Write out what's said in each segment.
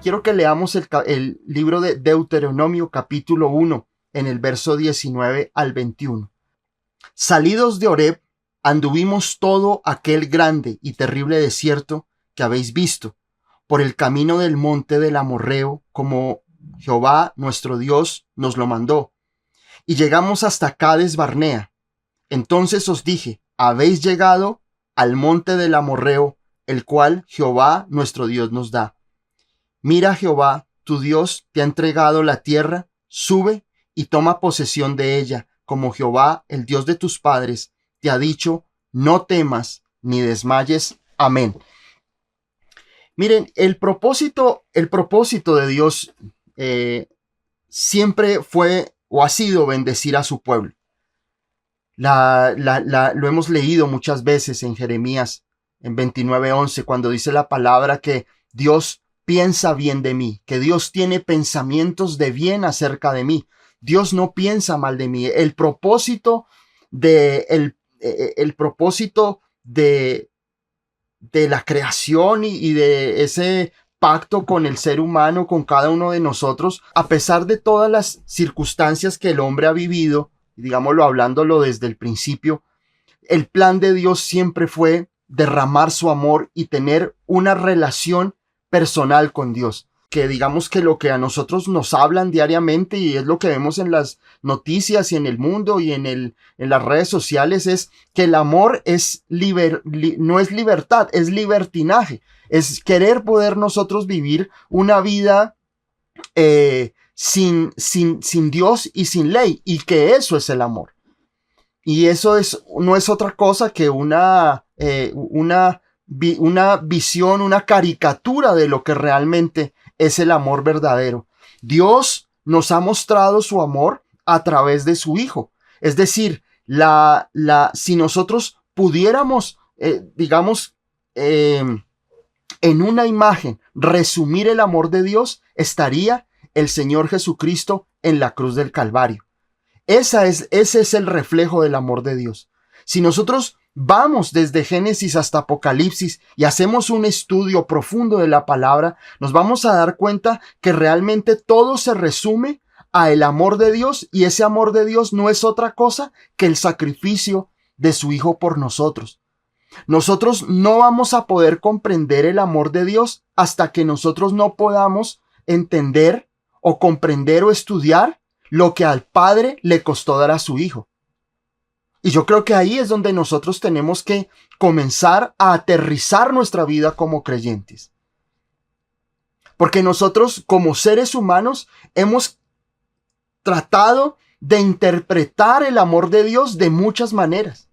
quiero que leamos el libro de Deuteronomio capítulo 1 en el verso 19 al 21. Salidos de Horeb, anduvimos todo aquel grande y terrible desierto que habéis visto, por el camino del monte del Amorreo, como Jehová nuestro Dios nos lo mandó. Y llegamos hasta Cades Barnea. Entonces os dije, habéis llegado al monte del Amorreo, el cual Jehová nuestro Dios nos da. Mira, Jehová, tu Dios te ha entregado la tierra, sube y toma posesión de ella, como Jehová, el Dios de tus padres, te ha dicho, no temas ni desmayes. Amén. Miren, el propósito de Dios siempre fue o ha sido bendecir a su pueblo. Lo hemos leído muchas veces en Jeremías, en 29:11, cuando dice la palabra que Dios piensa bien de mí, que Dios tiene pensamientos de bien acerca de mí. Dios no piensa mal de mí. El propósito de la creación y de ese pacto con el ser humano, con cada uno de nosotros, a pesar de todas las circunstancias que el hombre ha vivido, digámoslo hablándolo desde el principio, el plan de Dios siempre fue derramar su amor y tener una relación personal con Dios. Que digamos que lo que a nosotros nos hablan diariamente y es lo que vemos en las noticias y en el mundo y en las redes sociales es que el amor es no es libertad, es libertinaje. Es querer poder nosotros vivir una vida sin Dios y sin ley, y que eso es el amor. Y eso no es otra cosa que una visión, una caricatura de lo que realmente es el amor verdadero. Dios nos ha mostrado su amor a través de su Hijo. Es decir, si nosotros pudiéramos, en una imagen resumir el amor de Dios, estaría el Señor Jesucristo en la cruz del Calvario. Ese es el reflejo del amor de Dios. Si nosotros vamos desde Génesis hasta Apocalipsis y hacemos un estudio profundo de la palabra, nos vamos a dar cuenta que realmente todo se resume a el amor de Dios, y ese amor de Dios no es otra cosa que el sacrificio de su Hijo por nosotros. Nosotros no vamos a poder comprender el amor de Dios hasta que nosotros no podamos entender o comprender o estudiar lo que al Padre le costó dar a su Hijo. Y yo creo que ahí es donde nosotros tenemos que comenzar a aterrizar nuestra vida como creyentes. Porque nosotros, como seres humanos, hemos tratado de interpretar el amor de Dios de muchas maneras.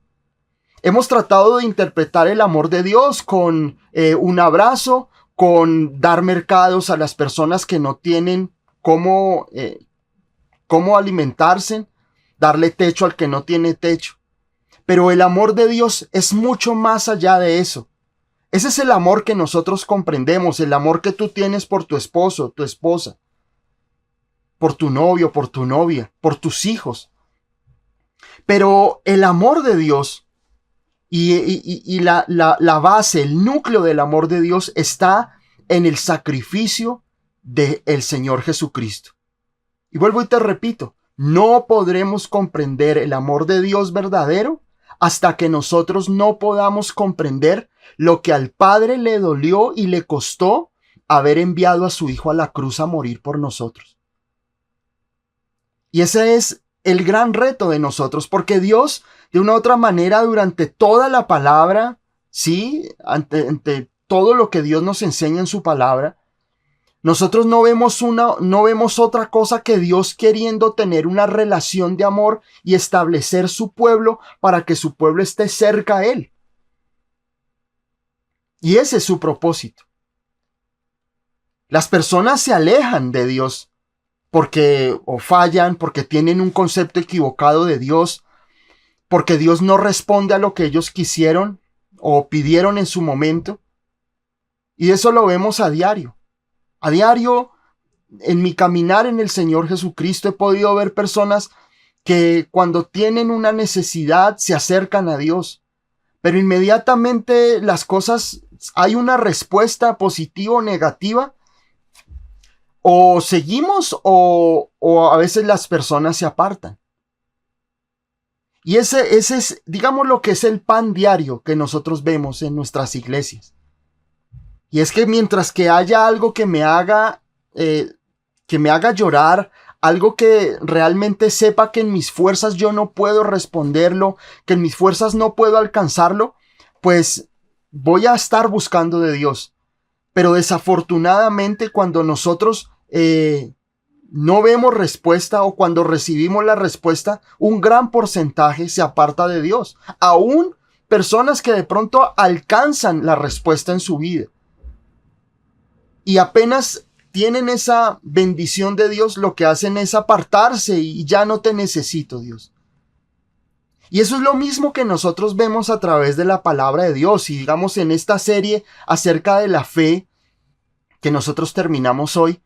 Hemos tratado de interpretar el amor de Dios con un abrazo, con dar mercados a las personas que no tienen cómo alimentarse, darle techo al que no tiene techo. Pero el amor de Dios es mucho más allá de eso. Ese es el amor que nosotros comprendemos, el amor que tú tienes por tu esposo, tu esposa, por tu novio, por tu novia, por tus hijos. Pero el amor de Dios y la base, el núcleo del amor de Dios está en el sacrificio del Señor Jesucristo. Y vuelvo y te repito, no podremos comprender el amor de Dios verdadero hasta que nosotros no podamos comprender lo que al Padre le dolió y le costó haber enviado a su Hijo a la cruz a morir por nosotros. Y ese es el gran reto de nosotros, porque Dios, de una u otra manera, durante toda la palabra, sí, ante todo lo que Dios nos enseña en su palabra, nosotros no vemos otra cosa que Dios queriendo tener una relación de amor y establecer su pueblo para que su pueblo esté cerca a Él. Y ese es su propósito. Las personas se alejan de Dios porque o fallan, porque tienen un concepto equivocado de Dios, porque Dios no responde a lo que ellos quisieron o pidieron en su momento. Y eso lo vemos a diario. A diario, en mi caminar en el Señor Jesucristo, he podido ver personas que cuando tienen una necesidad se acercan a Dios, pero inmediatamente las cosas, hay una respuesta positiva o negativa, O seguimos o a veces las personas se apartan. Y ese es, digamos, lo que es el pan diario que nosotros vemos en nuestras iglesias. Y es que mientras que haya algo que me haga llorar, algo que realmente sepa que en mis fuerzas yo no puedo responderlo, que en mis fuerzas no puedo alcanzarlo, pues voy a estar buscando de Dios. Pero desafortunadamente cuando nosotros no vemos respuesta o cuando recibimos la respuesta, un gran porcentaje se aparta de Dios. Aún personas que de pronto alcanzan la respuesta en su vida. Y apenas tienen esa bendición de Dios, lo que hacen es apartarse y ya no te necesito, Dios. Y eso es lo mismo que nosotros vemos a través de la palabra de Dios. Y digamos en esta serie acerca de la fe que nosotros terminamos hoy,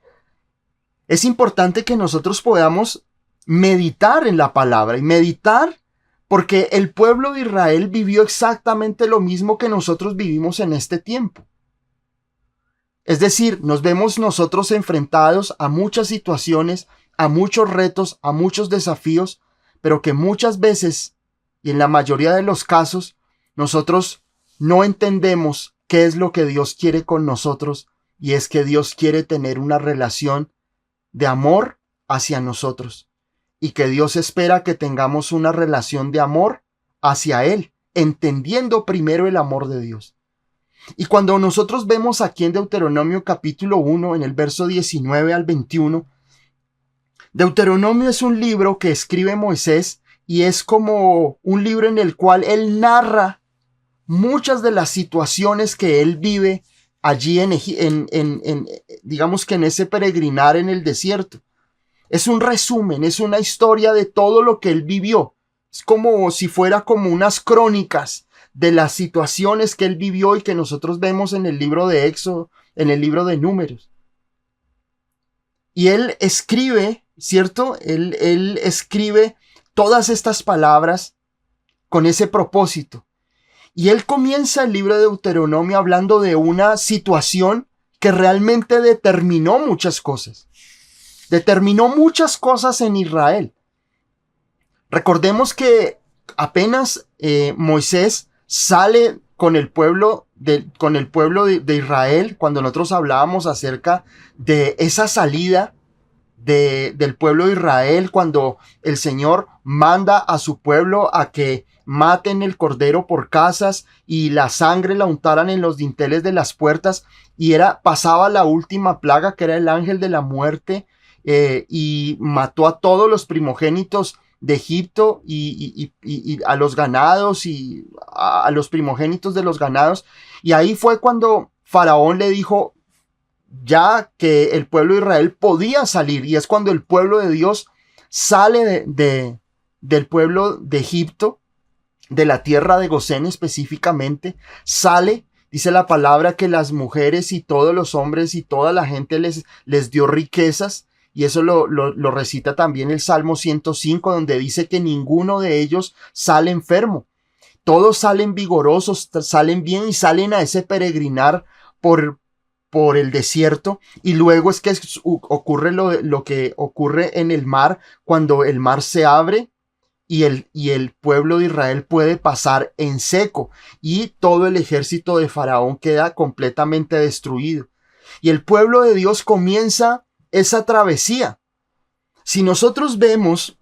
es importante que nosotros podamos meditar en la palabra y meditar porque el pueblo de Israel vivió exactamente lo mismo que nosotros vivimos en este tiempo. Es decir, nos vemos nosotros enfrentados a muchas situaciones, a muchos retos, a muchos desafíos, pero que muchas veces, y en la mayoría de los casos, nosotros no entendemos qué es lo que Dios quiere con nosotros, y es que Dios quiere tener una relación de amor hacia nosotros, y que Dios espera que tengamos una relación de amor hacia Él, entendiendo primero el amor de Dios. Y cuando nosotros vemos aquí en Deuteronomio capítulo 1, en el verso 19 al 21, Deuteronomio es un libro que escribe Moisés y es como un libro en el cual él narra muchas de las situaciones que él vive allí digamos que en ese peregrinar en el desierto. Es un resumen, es una historia de todo lo que él vivió. Es como si fuera como unas crónicas de las situaciones que él vivió y que nosotros vemos en el libro de Éxodo, en el libro de Números. Y él escribe, ¿cierto? Él escribe todas estas palabras con ese propósito. Y él comienza el libro de Deuteronomio hablando de una situación que realmente determinó muchas cosas. Determinó muchas cosas en Israel. Recordemos que apenas Moisés sale con el pueblo de Israel, cuando nosotros hablábamos acerca de esa salida del pueblo de Israel, cuando el Señor manda a su pueblo a que maten el cordero por casas y la sangre la untaran en los dinteles de las puertas, y pasaba la última plaga, que era el ángel de la muerte, y mató a todos los primogénitos de Egipto y a los ganados y a los primogénitos de los ganados. Y ahí fue cuando Faraón le dijo ya que el pueblo de Israel podía salir, y es cuando el pueblo de Dios sale del pueblo de Egipto, de la tierra de Gosén específicamente, sale. Dice la palabra que las mujeres y todos los hombres y toda la gente les dio riquezas. Y eso lo recita también el Salmo 105, donde dice que ninguno de ellos sale enfermo. Todos salen vigorosos, salen bien y salen a ese peregrinar por el desierto. Y luego es que ocurre lo que ocurre en el mar, cuando el mar se abre y el pueblo de Israel puede pasar en seco. Y todo el ejército de Faraón queda completamente destruido. Y el pueblo de Dios comienza esa travesía. Si nosotros vemos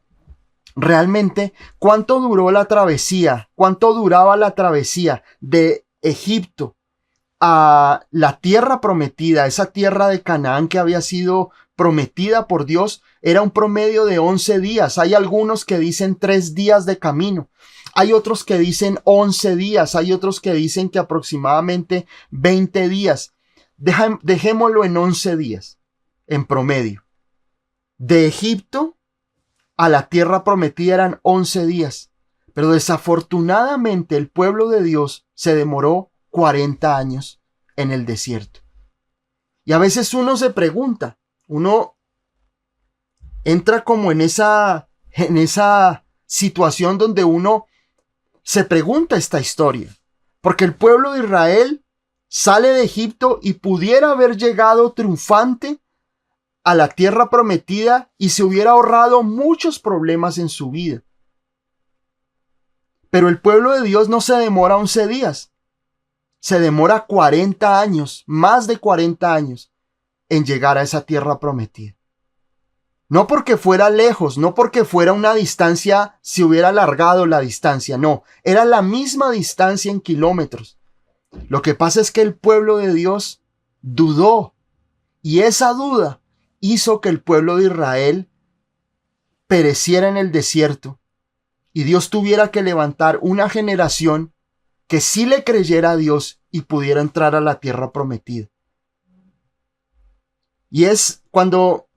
realmente cuánto duró la travesía, cuánto duraba la travesía de Egipto a la tierra prometida, esa tierra de Canaán que había sido prometida por Dios, era un promedio de 11 días. Hay algunos que dicen 3 días de camino. Hay otros que dicen 11 días. Hay otros que dicen que aproximadamente 20 días. Dejémoslo en 11 días. En promedio. De Egipto a la tierra prometida eran 11 días. Pero desafortunadamente el pueblo de Dios se demoró 40 años en el desierto. Y a veces uno se pregunta, uno entra como en esa situación donde uno se pregunta esta historia. Porque el pueblo de Israel sale de Egipto y pudiera haber llegado triunfante a la tierra prometida y se hubiera ahorrado muchos problemas en su vida. Pero el pueblo de Dios no se demora 11 días. Se demora 40 años, más de 40 años, en llegar a esa tierra prometida. No porque fuera lejos, no porque fuera una distancia, se hubiera alargado la distancia, no. Era la misma distancia en kilómetros. Lo que pasa es que el pueblo de Dios dudó. Y esa duda hizo que el pueblo de Israel pereciera en el desierto. Y Dios tuviera que levantar una generación que sí le creyera a Dios y pudiera entrar a la tierra prometida. Y es cuando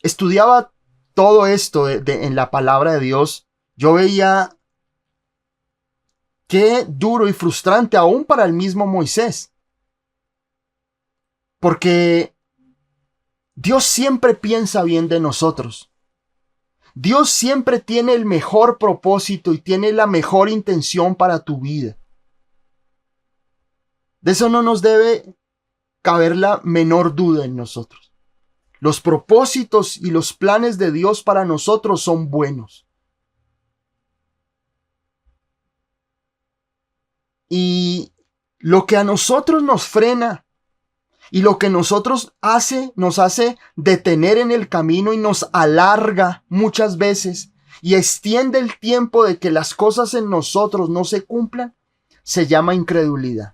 estudiaba todo esto en la palabra de Dios, yo veía qué duro y frustrante aún para el mismo Moisés. Porque Dios siempre piensa bien de nosotros. Dios siempre tiene el mejor propósito y tiene la mejor intención para tu vida. De eso no nos debe caber la menor duda en nosotros. Los propósitos y los planes de Dios para nosotros son buenos. Y lo que a nosotros nos frena y lo que nos hace detener en el camino y nos alarga muchas veces y extiende el tiempo de que las cosas en nosotros no se cumplan, se llama incredulidad.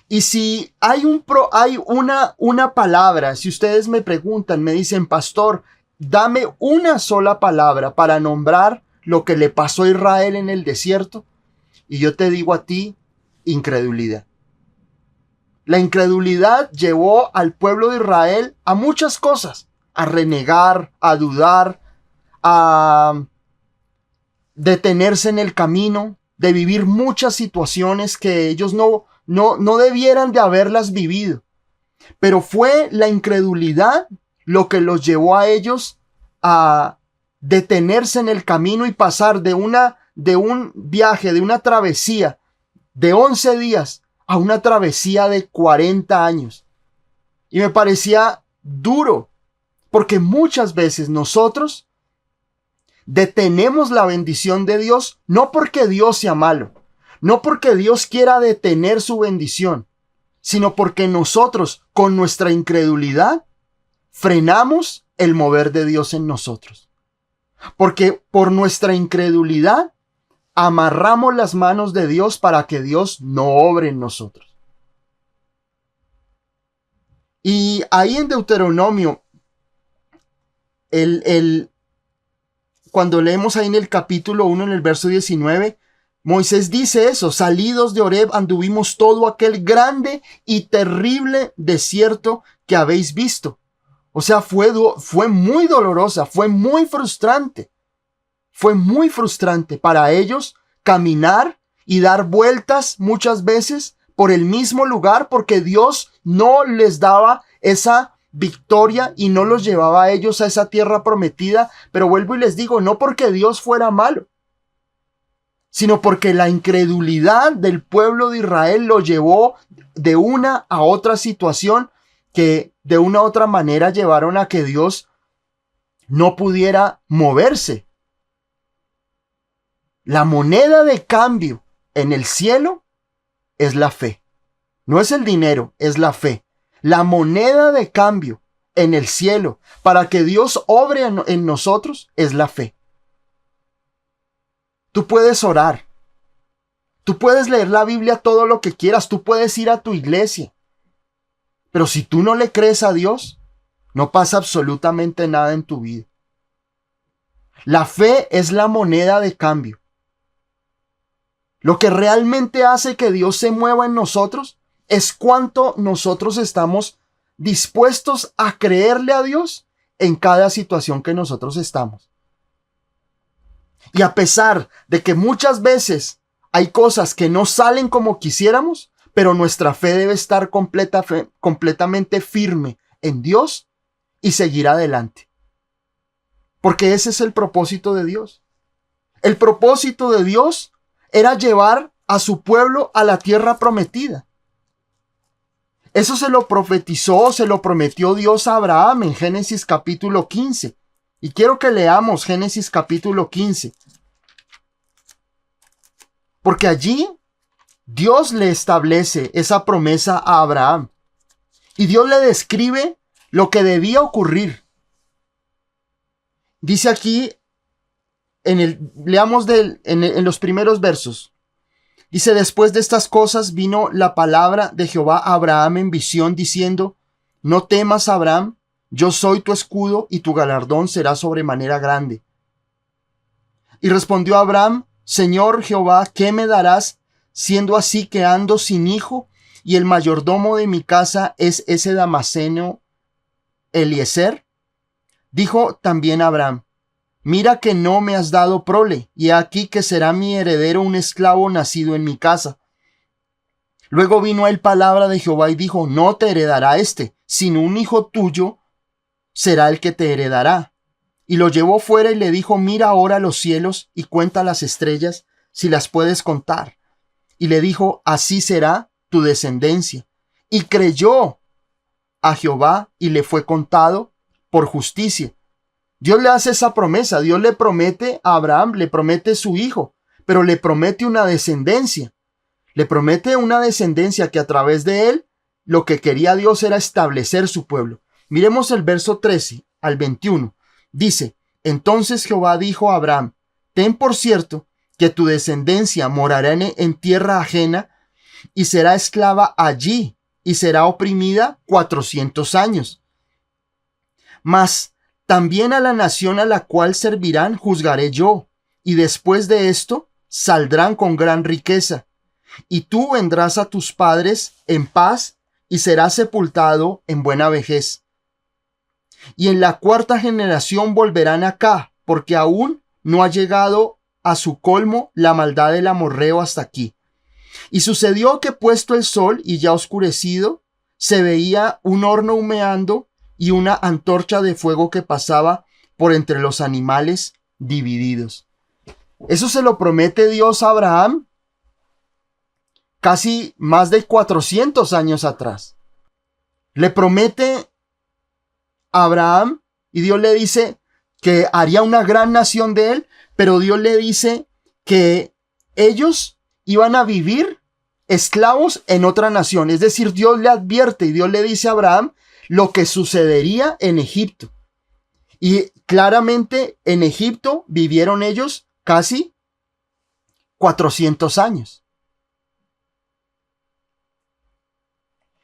Y si hay una palabra, si ustedes me preguntan, me dicen, pastor, dame una sola palabra para nombrar lo que le pasó a Israel en el desierto, y yo te digo a ti, incredulidad. La incredulidad llevó al pueblo de Israel a muchas cosas, a renegar, a dudar, a detenerse en el camino, de vivir muchas situaciones que ellos no debieran de haberlas vivido. Pero fue la incredulidad lo que los llevó a ellos a detenerse en el camino y pasar de un viaje, de una travesía de 11 días a una travesía de 40 años. Y me parecía duro, porque muchas veces nosotros detenemos la bendición de Dios, no porque Dios sea malo, no porque Dios quiera detener su bendición, sino porque nosotros, con nuestra incredulidad, frenamos el mover de Dios en nosotros. Porque por nuestra incredulidad, amarramos las manos de Dios para que Dios no obre en nosotros. Y ahí en Deuteronomio, cuando leemos ahí en el capítulo 1, en el verso 19, Moisés dice eso: salidos de Horeb anduvimos todo aquel grande y terrible desierto que habéis visto. O sea, fue muy dolorosa, fue muy frustrante. Fue muy frustrante para ellos caminar y dar vueltas muchas veces por el mismo lugar, porque Dios no les daba esa victoria y no los llevaba a ellos a esa tierra prometida. Pero vuelvo y les digo, no porque Dios fuera malo, sino porque la incredulidad del pueblo de Israel lo llevó de una a otra situación que de una u otra manera llevaron a que Dios no pudiera moverse. La moneda de cambio en el cielo es la fe. No es el dinero, es la fe. La moneda de cambio en el cielo para que Dios obre en nosotros es la fe. Tú puedes orar. Tú puedes leer la Biblia todo lo que quieras. Tú puedes ir a tu iglesia. Pero si tú no le crees a Dios, no pasa absolutamente nada en tu vida. La fe es la moneda de cambio. Lo que realmente hace que Dios se mueva en nosotros es cuánto nosotros estamos dispuestos a creerle a Dios en cada situación que nosotros estamos. Y a pesar de que muchas veces hay cosas que no salen como quisiéramos, pero nuestra fe debe estar completamente firme en Dios y seguir adelante. Porque ese es el propósito de Dios. El propósito de Dios era llevar a su pueblo a la tierra prometida. Eso se lo profetizó, se lo prometió Dios a Abraham en Génesis capítulo 15. Y quiero que leamos Génesis capítulo 15. Porque allí Dios le establece esa promesa a Abraham. Y Dios le describe lo que debía ocurrir. Dice aquí, leamos en los primeros versos. Dice, después de estas cosas vino la palabra de Jehová a Abraham en visión, diciendo, no temas, Abraham, yo soy tu escudo y tu galardón será sobremanera grande. Y respondió Abraham, Señor Jehová, ¿qué me darás, siendo así que ando sin hijo, y el mayordomo de mi casa es ese Damaseno Eliezer? Dijo también Abraham, mira que no me has dado prole, y aquí que será mi heredero un esclavo nacido en mi casa. Luego vino a él palabra de Jehová y dijo, no te heredará sino un hijo tuyo será el que te heredará. Y lo llevó fuera y le dijo, mira ahora los cielos y cuenta las estrellas, si las puedes contar. Y le dijo, así será tu descendencia. Y creyó a Jehová y le fue contado por justicia. Dios le hace esa promesa. Dios le promete a Abraham, le promete su hijo, pero le promete una descendencia. Le promete una descendencia que a través de él lo que quería Dios era establecer su pueblo. Miremos el verso 13 al 21. Dice, entonces Jehová dijo a Abraham, ten por cierto que tu descendencia morará en tierra ajena y será esclava allí y será oprimida 400 años. Mas también a la nación a la cual servirán juzgaré yo, y después de esto saldrán con gran riqueza. Y tú vendrás a tus padres en paz y serás sepultado en buena vejez. Y en la cuarta generación volverán acá, porque aún no ha llegado a su colmo la maldad del amorreo hasta aquí. Y sucedió que puesto el sol y ya oscurecido, se veía un horno humeando y una antorcha de fuego que pasaba por entre los animales divididos. Eso se lo promete Dios a Abraham casi más de 400 años atrás. Le promete a Abraham y Dios le dice que haría una gran nación de él, pero Dios le dice que ellos iban a vivir esclavos en otra nación. Es decir, Dios le advierte y Dios le dice a Abraham lo que sucedería en Egipto. Y claramente en Egipto vivieron ellos casi 400 años.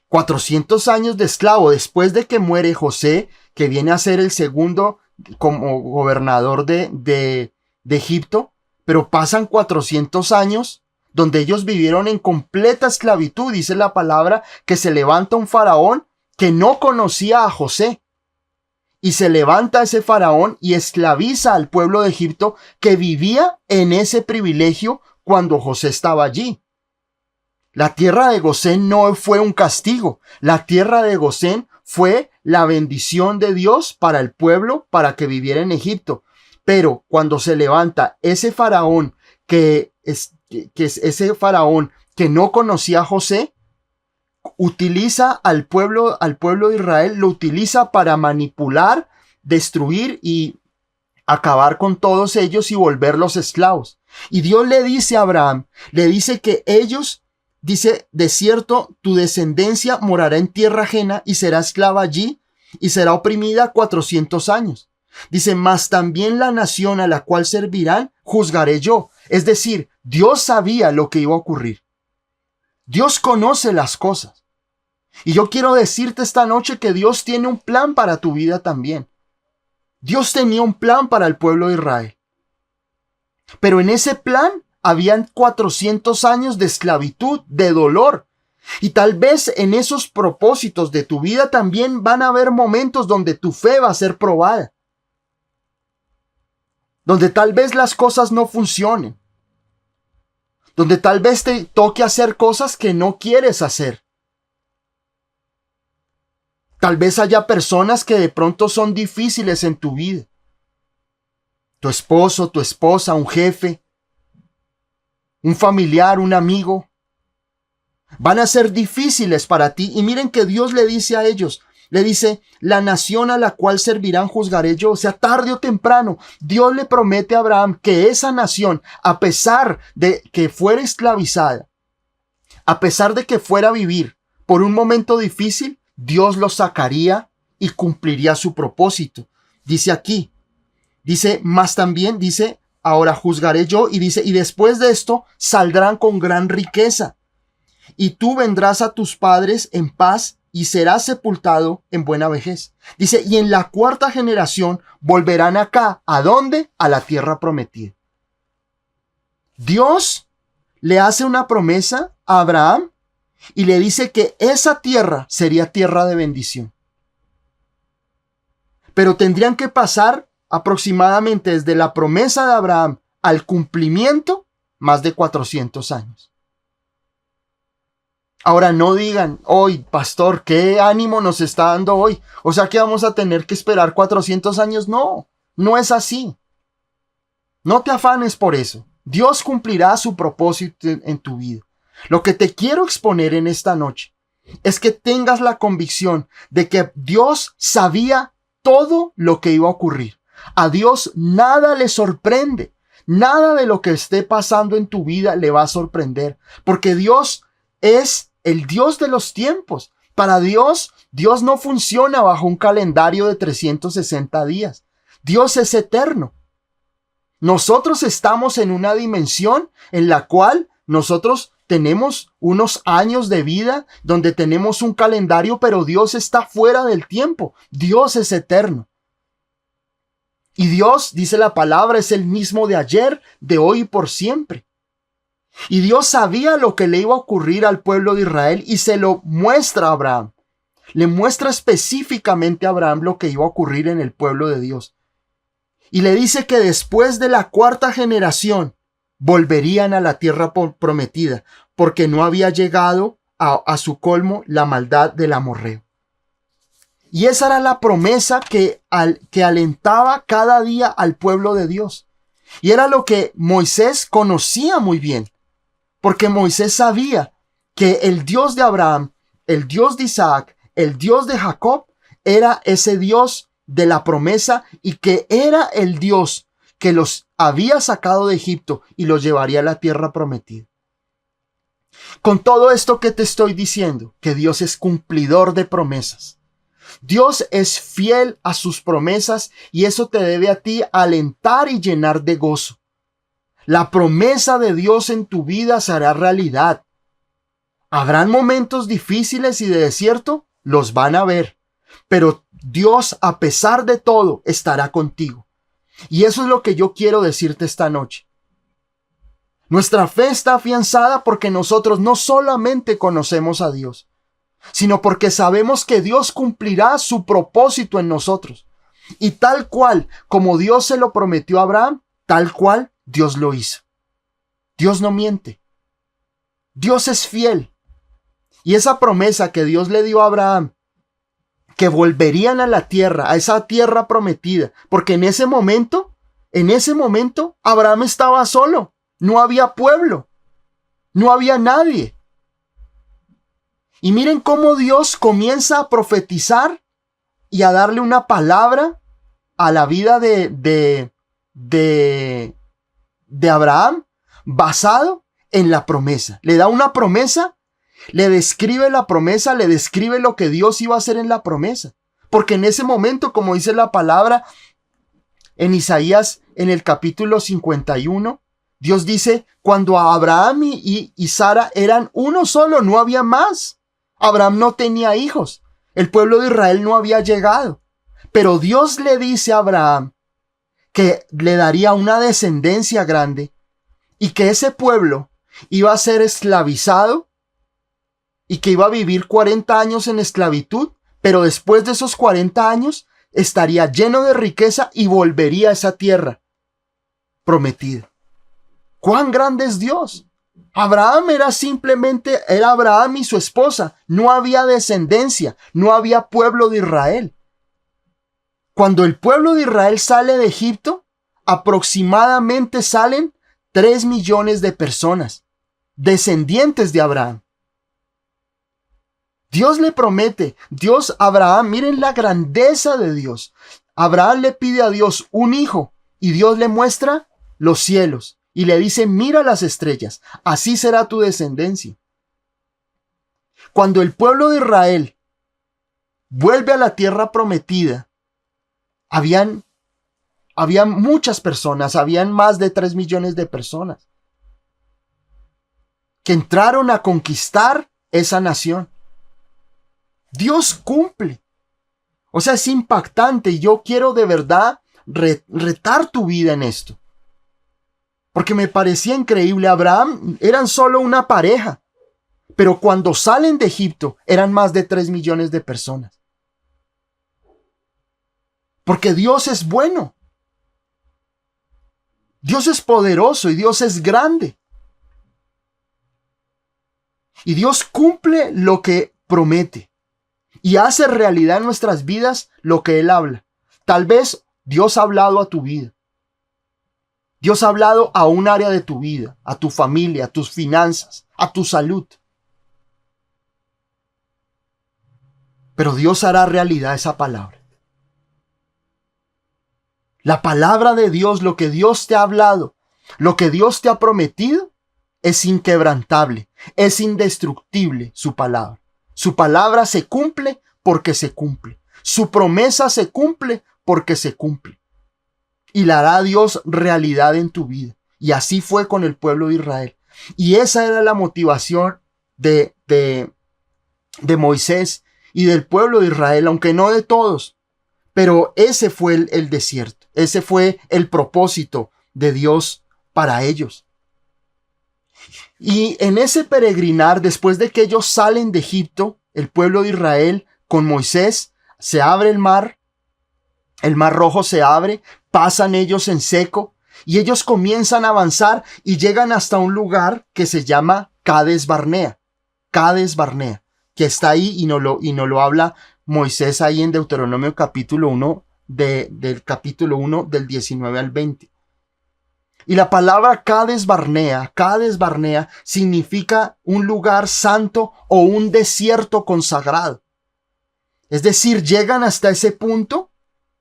400 años de esclavo después de que muere José, que viene a ser el segundo como gobernador de Egipto, pero pasan 400 años donde ellos vivieron en completa esclavitud. Dice la palabra que se levanta un faraón que no conocía a José. Y se levanta ese faraón y esclaviza al pueblo de Egipto que vivía en ese privilegio cuando José estaba allí. La tierra de Gosén no fue un castigo. La tierra de Gosén fue la bendición de Dios para el pueblo para que viviera en Egipto. Pero cuando se levanta ese faraón que es ese faraón que no conocía a José, utiliza al pueblo de Israel, lo utiliza para manipular, destruir y acabar con todos ellos y volverlos esclavos. Y Dios le dice a Abraham, le dice que ellos, dice, de cierto, tu descendencia morará en tierra ajena y será esclava allí y será oprimida 400 años. Dice, mas también la nación a la cual servirán juzgaré yo. Es decir, Dios sabía lo que iba a ocurrir. Dios conoce las cosas. Y yo quiero decirte esta noche que Dios tiene un plan para tu vida también. Dios tenía un plan para el pueblo de Israel. Pero en ese plan habían 400 años de esclavitud, de dolor. Y tal vez en esos propósitos de tu vida también van a haber momentos donde tu fe va a ser probada. Donde tal vez las cosas no funcionen. Donde tal vez te toque hacer cosas que no quieres hacer. Tal vez haya personas que de pronto son difíciles en tu vida. Tu esposo, tu esposa, un jefe, un familiar, un amigo. Van a ser difíciles para ti. Y miren que Dios le dice a ellos, le dice, la nación a la cual servirán juzgaré yo. O sea, tarde o temprano, Dios le promete a Abraham que esa nación, a pesar de que fuera esclavizada, a pesar de que fuera a vivir por un momento difícil, Dios lo sacaría y cumpliría su propósito. Dice aquí, dice, más también, dice, ahora juzgaré yo, y dice, y después de esto saldrán con gran riqueza. Y tú vendrás a tus padres en paz y serás sepultado en buena vejez. Dice, y en la cuarta generación volverán acá. ¿A dónde? A la tierra prometida. Dios le hace una promesa a Abraham y le dice que esa tierra sería tierra de bendición. Pero tendrían que pasar aproximadamente desde la promesa de Abraham al cumplimiento más de 400 años. Ahora no digan, hoy, pastor, ¿qué ánimo nos está dando hoy? O sea que vamos a tener que esperar 400 años. No, no es así. No te afanes por eso. Dios cumplirá su propósito en tu vida. Lo que te quiero exponer en esta noche es que tengas la convicción de que Dios sabía todo lo que iba a ocurrir. A Dios nada le sorprende. Nada de lo que esté pasando en tu vida le va a sorprender. Porque Dios es el Dios de los tiempos. Para Dios, Dios no funciona bajo un calendario de 360 días. Dios es eterno. Nosotros estamos en una dimensión en la cual nosotros tenemos unos años de vida donde tenemos un calendario, pero Dios está fuera del tiempo. Dios es eterno. Y Dios, dice la palabra, es el mismo de ayer, de hoy y por siempre. Y Dios sabía lo que le iba a ocurrir al pueblo de Israel y se lo muestra a Abraham. Le muestra específicamente a Abraham lo que iba a ocurrir en el pueblo de Dios. Y le dice que después de la cuarta generación volverían a la tierra prometida, porque no había llegado a su colmo la maldad del amorreo. Y esa era la promesa que alentaba cada día al pueblo de Dios. Y era lo que Moisés conocía muy bien. Porque Moisés sabía que el Dios de Abraham, el Dios de Isaac, el Dios de Jacob, era ese Dios de la promesa y que era el Dios que los había sacado de Egipto y los llevaría a la tierra prometida. Con todo esto que te estoy diciendo, que Dios es cumplidor de promesas. Dios es fiel a sus promesas y eso te debe a ti alentar y llenar de gozo. La promesa de Dios en tu vida se hará realidad. ¿Habrán momentos difíciles y de desierto? Los van a ver. Pero Dios, a pesar de todo, estará contigo. Y eso es lo que yo quiero decirte esta noche. Nuestra fe está afianzada porque nosotros no solamente conocemos a Dios, sino porque sabemos que Dios cumplirá su propósito en nosotros. Y tal cual como Dios se lo prometió a Abraham, tal cual Dios lo hizo. Dios no miente. Dios es fiel. Y esa promesa que Dios le dio a Abraham, que volverían a la tierra, a esa tierra prometida, porque en ese momento, Abraham estaba solo. No había pueblo. No había nadie. Y miren cómo Dios comienza a profetizar y a darle una palabra a la vida de Abraham basado en la promesa. Le da una promesa, le describe la promesa, le describe lo que Dios iba a hacer en la promesa. Porque en ese momento, como dice la palabra en Isaías, en el capítulo 51, Dios dice, cuando Abraham y Sara eran uno solo, no había más. Abraham no tenía hijos. El pueblo de Israel no había llegado. Pero Dios le dice a Abraham que le daría una descendencia grande y que ese pueblo iba a ser esclavizado y que iba a vivir 40 años en esclavitud, pero después de esos 40 años estaría lleno de riqueza y volvería a esa tierra prometida. ¡Cuán grande es Dios! Abraham era Abraham y su esposa. No había descendencia, no había pueblo de Israel. Cuando el pueblo de Israel sale de Egipto, aproximadamente salen 3 millones de personas, descendientes de Abraham. Dios le promete, Dios a Abraham, miren la grandeza de Dios. Abraham le pide a Dios un hijo y Dios le muestra los cielos y le dice, mira las estrellas, así será tu descendencia. Cuando el pueblo de Israel vuelve a la tierra prometida, habían muchas personas, habían más de 3 millones de personas que entraron a conquistar esa nación. Dios cumple. O sea, es impactante y yo quiero de verdad retar tu vida en esto. Porque me parecía increíble. Abraham eran solo una pareja, pero cuando salen de Egipto eran más de 3 millones de personas. Porque Dios es bueno. Dios es poderoso y Dios es grande. Y Dios cumple lo que promete. Y hace realidad en nuestras vidas lo que Él habla. Tal vez Dios ha hablado a tu vida. Dios ha hablado a un área de tu vida, a tu familia, a tus finanzas, a tu salud. Pero Dios hará realidad esa palabra. La palabra de Dios, lo que Dios te ha hablado, lo que Dios te ha prometido, es inquebrantable, es indestructible su palabra. Su palabra se cumple porque se cumple. Su promesa se cumple porque se cumple. Y la hará Dios realidad en tu vida. Y así fue con el pueblo de Israel. Y esa era la motivación de Moisés y del pueblo de Israel, aunque no de todos. Pero ese fue el desierto. Ese fue el propósito de Dios para ellos. Y en ese peregrinar, después de que ellos salen de Egipto, el pueblo de Israel con Moisés, se abre el mar Rojo se abre, pasan ellos en seco y ellos comienzan a avanzar y llegan hasta un lugar que se llama Cades Barnea, que está ahí y no lo habla Moisés ahí en Deuteronomio capítulo 1, del capítulo 1 del 19 al 20. Y la palabra Cades Barnea significa un lugar santo o un desierto consagrado. Es decir, llegan hasta ese punto,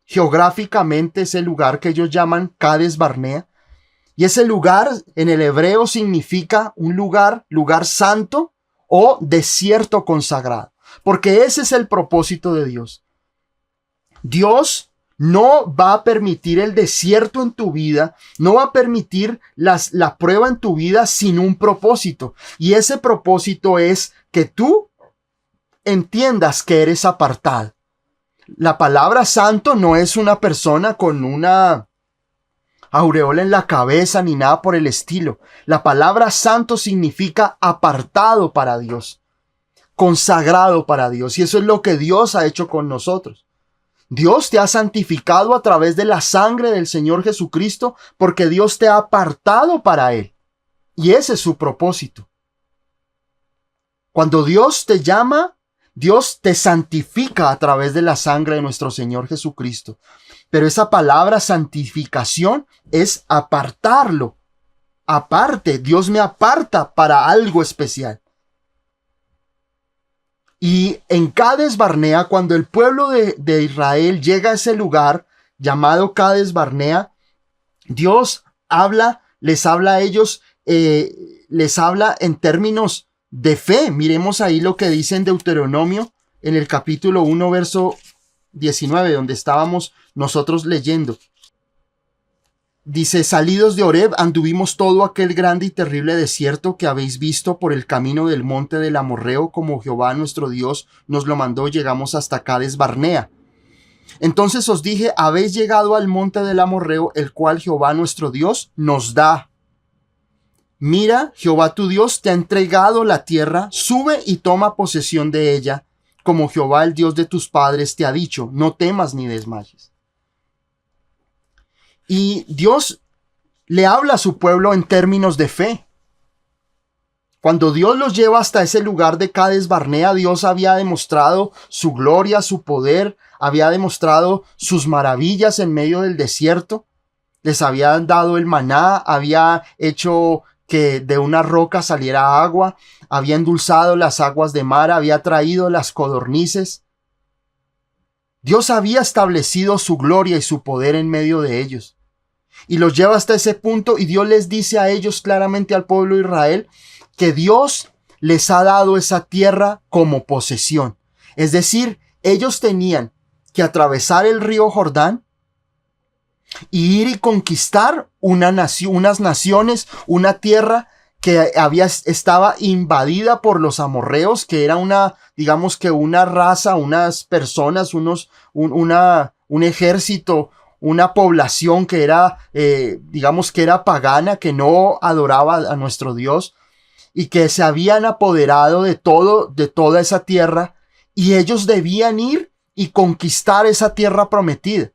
geográficamente ese lugar que ellos llaman Cades Barnea, y ese lugar en el hebreo significa un lugar santo o desierto consagrado, porque ese es el propósito de Dios. Dios no va a permitir el desierto en tu vida, no va a permitir la prueba en tu vida sin un propósito. Y ese propósito es que tú entiendas que eres apartado. La palabra santo no es una persona con una aureola en la cabeza ni nada por el estilo. La palabra santo significa apartado para Dios, consagrado para Dios. Y eso es lo que Dios ha hecho con nosotros. Dios te ha santificado a través de la sangre del Señor Jesucristo porque Dios te ha apartado para Él. Y ese es su propósito. Cuando Dios te llama, Dios te santifica a través de la sangre de nuestro Señor Jesucristo. Pero esa palabra santificación es apartarlo. Aparte, Dios me aparta para algo especial. Y en Cades Barnea, cuando el pueblo de Israel llega a ese lugar llamado Cades Barnea, Dios les habla a ellos, les habla en términos de fe. Miremos ahí lo que dice en Deuteronomio, en el capítulo 1, verso 19, donde estábamos nosotros leyendo. Dice, salidos de Horeb, anduvimos todo aquel grande y terrible desierto que habéis visto por el camino del monte del Amorreo, como Jehová nuestro Dios nos lo mandó, llegamos hasta Cades Barnea. Entonces os dije, habéis llegado al monte del Amorreo, el cual Jehová nuestro Dios nos da. Mira, Jehová tu Dios te ha entregado la tierra, sube y toma posesión de ella, como Jehová el Dios de tus padres te ha dicho, no temas ni desmayes. Y Dios le habla a su pueblo en términos de fe. Cuando Dios los lleva hasta ese lugar de Cades Barnea, Dios había demostrado su gloria, su poder, había demostrado sus maravillas en medio del desierto. Les había dado el maná, había hecho que de una roca saliera agua, había endulzado las aguas de mar, había traído las codornices. Dios había establecido su gloria y su poder en medio de ellos. Y los lleva hasta ese punto, y Dios les dice a ellos claramente, al pueblo de Israel, que Dios les ha dado esa tierra como posesión. Es decir, ellos tenían que atravesar el río Jordán y ir y conquistar unas naciones, una tierra que estaba invadida por los amorreos, que era digamos que una raza, unas personas, un ejército, una población que era, digamos que era pagana, que no adoraba a nuestro Dios, y que se habían apoderado de toda esa tierra, y ellos debían ir y conquistar esa tierra prometida.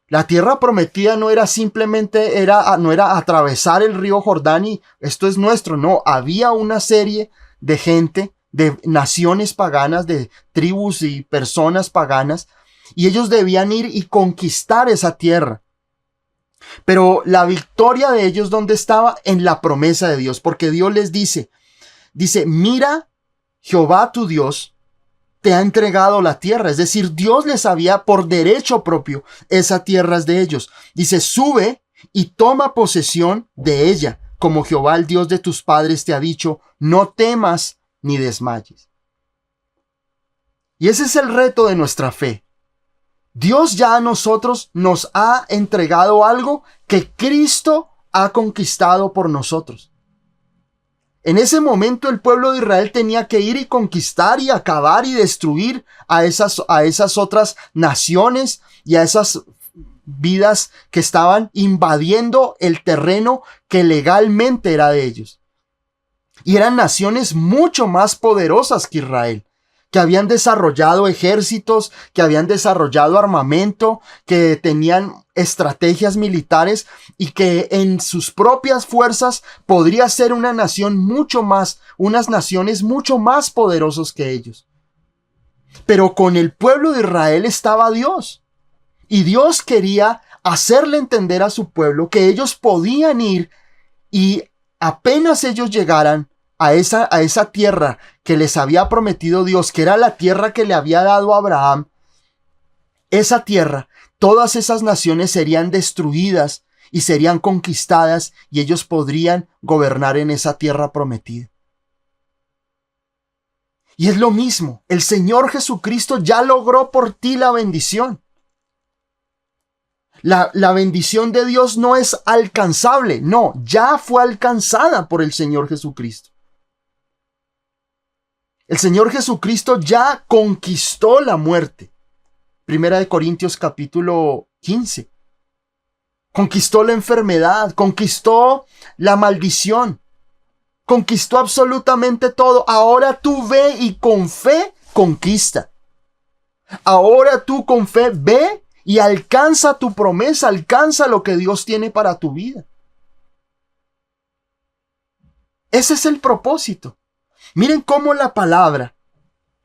La tierra prometida no era simplemente, no era atravesar el río Jordán y esto es nuestro, no, había una serie de gente, de naciones paganas, de tribus y personas paganas, y ellos debían ir y conquistar esa tierra. Pero la victoria de ellos, ¿dónde estaba? En la promesa de Dios, porque Dios les dice, mira, Jehová tu Dios te ha entregado la tierra. Es decir, Dios les había por derecho propio, esa tierra es de ellos. Dice, sube y toma posesión de ella, como Jehová el Dios de tus padres te ha dicho, no temas ni desmayes. Y ese es el reto de nuestra fe. Dios ya a nosotros nos ha entregado algo que Cristo ha conquistado por nosotros. En ese momento el pueblo de Israel tenía que ir y conquistar y acabar y destruir a esas otras naciones y a esas vidas que estaban invadiendo el terreno que legalmente era de ellos. Y eran naciones mucho más poderosas que Israel, que habían desarrollado ejércitos, que habían desarrollado armamento, que tenían estrategias militares y que en sus propias fuerzas podría ser unas naciones mucho más poderosos que ellos. Pero con el pueblo de Israel estaba Dios. Y Dios quería hacerle entender a su pueblo que ellos podían ir y apenas ellos llegaran a esa tierra que les había prometido Dios, que era la tierra que le había dado a Abraham, esa tierra, todas esas naciones serían destruidas y serían conquistadas y ellos podrían gobernar en esa tierra prometida. Y es lo mismo, el Señor Jesucristo ya logró por ti la bendición. La bendición de Dios no es alcanzable, no, ya fue alcanzada por el Señor Jesucristo. El Señor Jesucristo ya conquistó la muerte. Primera de Corintios capítulo 15. Conquistó la enfermedad, conquistó la maldición, conquistó absolutamente todo. Ahora tú ve y con fe conquista. Ahora tú con fe ve y alcanza tu promesa, alcanza lo que Dios tiene para tu vida. Ese es el propósito. Miren cómo la palabra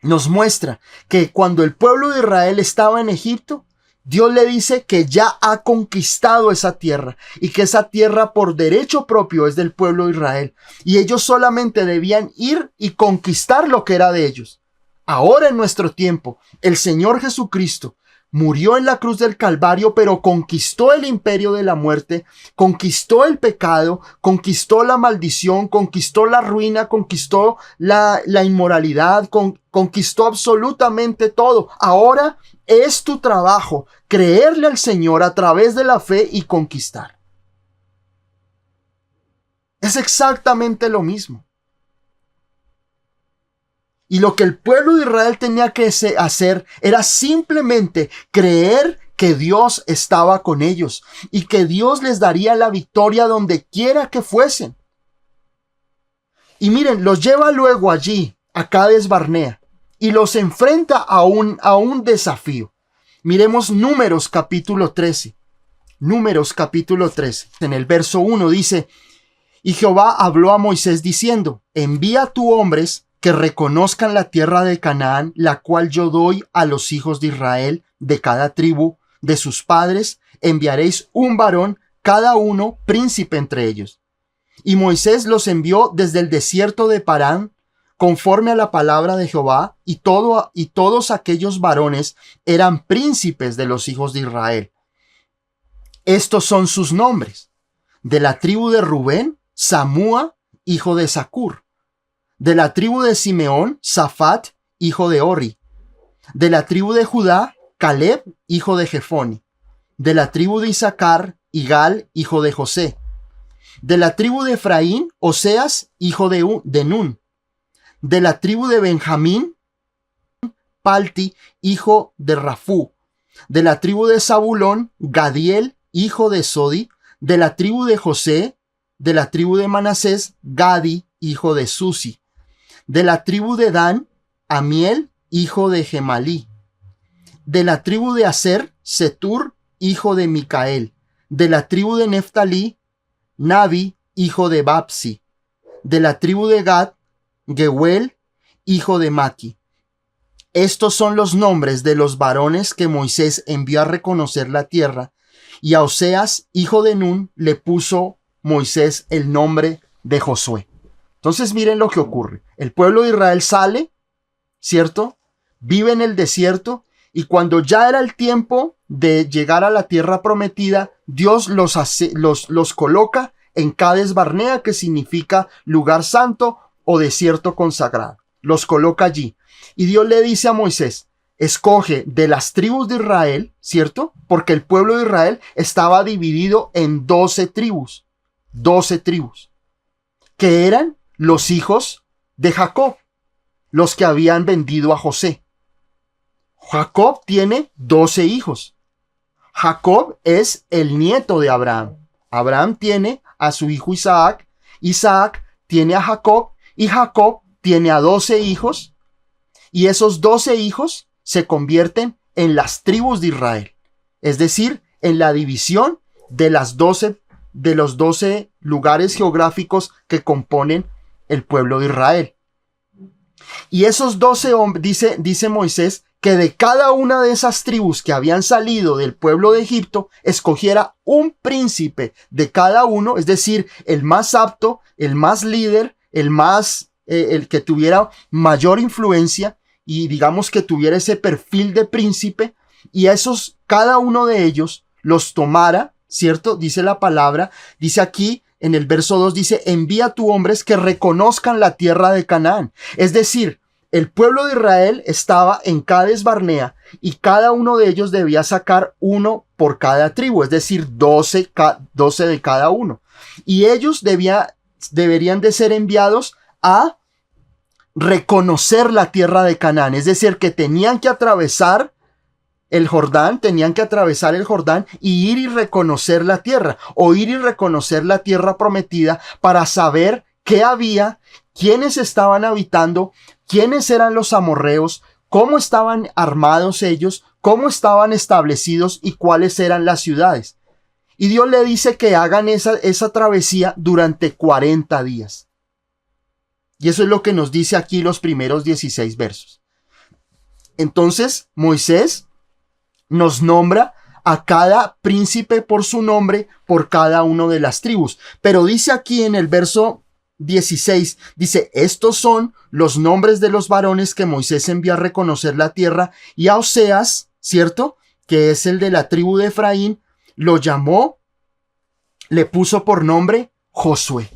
nos muestra que cuando el pueblo de Israel estaba en Egipto, Dios le dice que ya ha conquistado esa tierra y que esa tierra por derecho propio es del pueblo de Israel y ellos solamente debían ir y conquistar lo que era de ellos. Ahora en nuestro tiempo, el Señor Jesucristo murió en la cruz del Calvario, pero conquistó el imperio de la muerte, conquistó el pecado, conquistó la maldición, conquistó la ruina, conquistó la inmoralidad, conquistó absolutamente todo. Ahora es tu trabajo creerle al Señor a través de la fe y conquistar. Es exactamente lo mismo. Y lo que el pueblo de Israel tenía que hacer era simplemente creer que Dios estaba con ellos y que Dios les daría la victoria donde quiera que fuesen. Y miren, los lleva luego allí, a Cades Barnea, y los enfrenta a un desafío. Miremos Números capítulo 13. Números capítulo 13. En el verso 1 dice, y Jehová habló a Moisés diciendo, envía tú hombres que reconozcan la tierra de Canaán, la cual yo doy a los hijos de Israel, de cada tribu, de sus padres, enviaréis un varón, cada uno príncipe entre ellos. Y Moisés los envió desde el desierto de Parán, conforme a la palabra de Jehová, y todos aquellos varones eran príncipes de los hijos de Israel. Estos son sus nombres: de la tribu de Rubén, Samúa, hijo de Zacur; de la tribu de Simeón, Safat, hijo de Ori; de la tribu de Judá, Caleb, hijo de Jefoni; de la tribu de Isaacar, Igal, hijo de José; de la tribu de Efraín, Oseas, hijo de Nun; de la tribu de Benjamín, Palti, hijo de Rafú; de la tribu de Zabulón, Gadiel, hijo de Sodi; de la tribu de José; de la tribu de Manasés, Gadi, hijo de Susi; de la tribu de Dan, Amiel, hijo de Gemalí; de la tribu de Aser, Setur, hijo de Micael; de la tribu de Neftalí, Nabi, hijo de Babsi; de la tribu de Gad, Gehuel, hijo de Maki. Estos son los nombres de los varones que Moisés envió a reconocer la tierra, y a Oseas, hijo de Nun, le puso Moisés el nombre de Josué. Entonces miren lo que ocurre. El pueblo de Israel sale, ¿cierto? Vive en el desierto, y cuando ya era el tiempo de llegar a la tierra prometida, Dios los coloca en Cades Barnea, que significa lugar santo o desierto consagrado. Los coloca allí. Y Dios le dice a Moisés: escoge de las tribus de Israel, ¿cierto? Porque el pueblo de Israel estaba dividido en 12 tribus, que eran los hijos de Jacob, los que habían vendido a José. Jacob tiene 12 hijos. Jacob es el nieto de Abraham. Abraham tiene a su hijo Isaac. Isaac tiene a Jacob, y Jacob tiene a 12 hijos. Y esos 12 hijos se convierten en las tribus de Israel. Es decir, en la división de los 12 lugares geográficos que componen el pueblo de Israel. Y esos 12 hombres, dice Moisés, que de cada una de esas tribus que habían salido del pueblo de Egipto, escogiera un príncipe de cada uno, es decir, el más apto, el más líder, el que tuviera mayor influencia, y digamos que tuviera ese perfil de príncipe, y cada uno de ellos los tomara, ¿cierto? Dice la palabra, dice aquí en el verso 2, dice: envía tu hombres que reconozcan la tierra de Canaán. Es decir, el pueblo de Israel estaba en Cades Barnea, y cada uno de ellos debía sacar uno por cada tribu, es decir, 12 de cada uno. Y ellos deberían de ser enviados a reconocer la tierra de Canaán, es decir, que tenían que atravesar el Jordán y ir y reconocer la tierra, o ir y reconocer la tierra prometida, para saber qué había, quiénes estaban habitando, quiénes eran los amorreos, cómo estaban armados ellos, cómo estaban establecidos y cuáles eran las ciudades. Y Dios le dice que hagan esa travesía durante 40 días. Y eso es lo que nos dice aquí los primeros 16 versos. Entonces, Moisés nos nombra a cada príncipe por su nombre, por cada una de las tribus. Pero dice aquí en el verso 16, dice: estos son los nombres de los varones que Moisés envió a reconocer la tierra, y a Oseas, ¿cierto?, que es el de la tribu de Efraín, lo llamó, le puso por nombre Josué.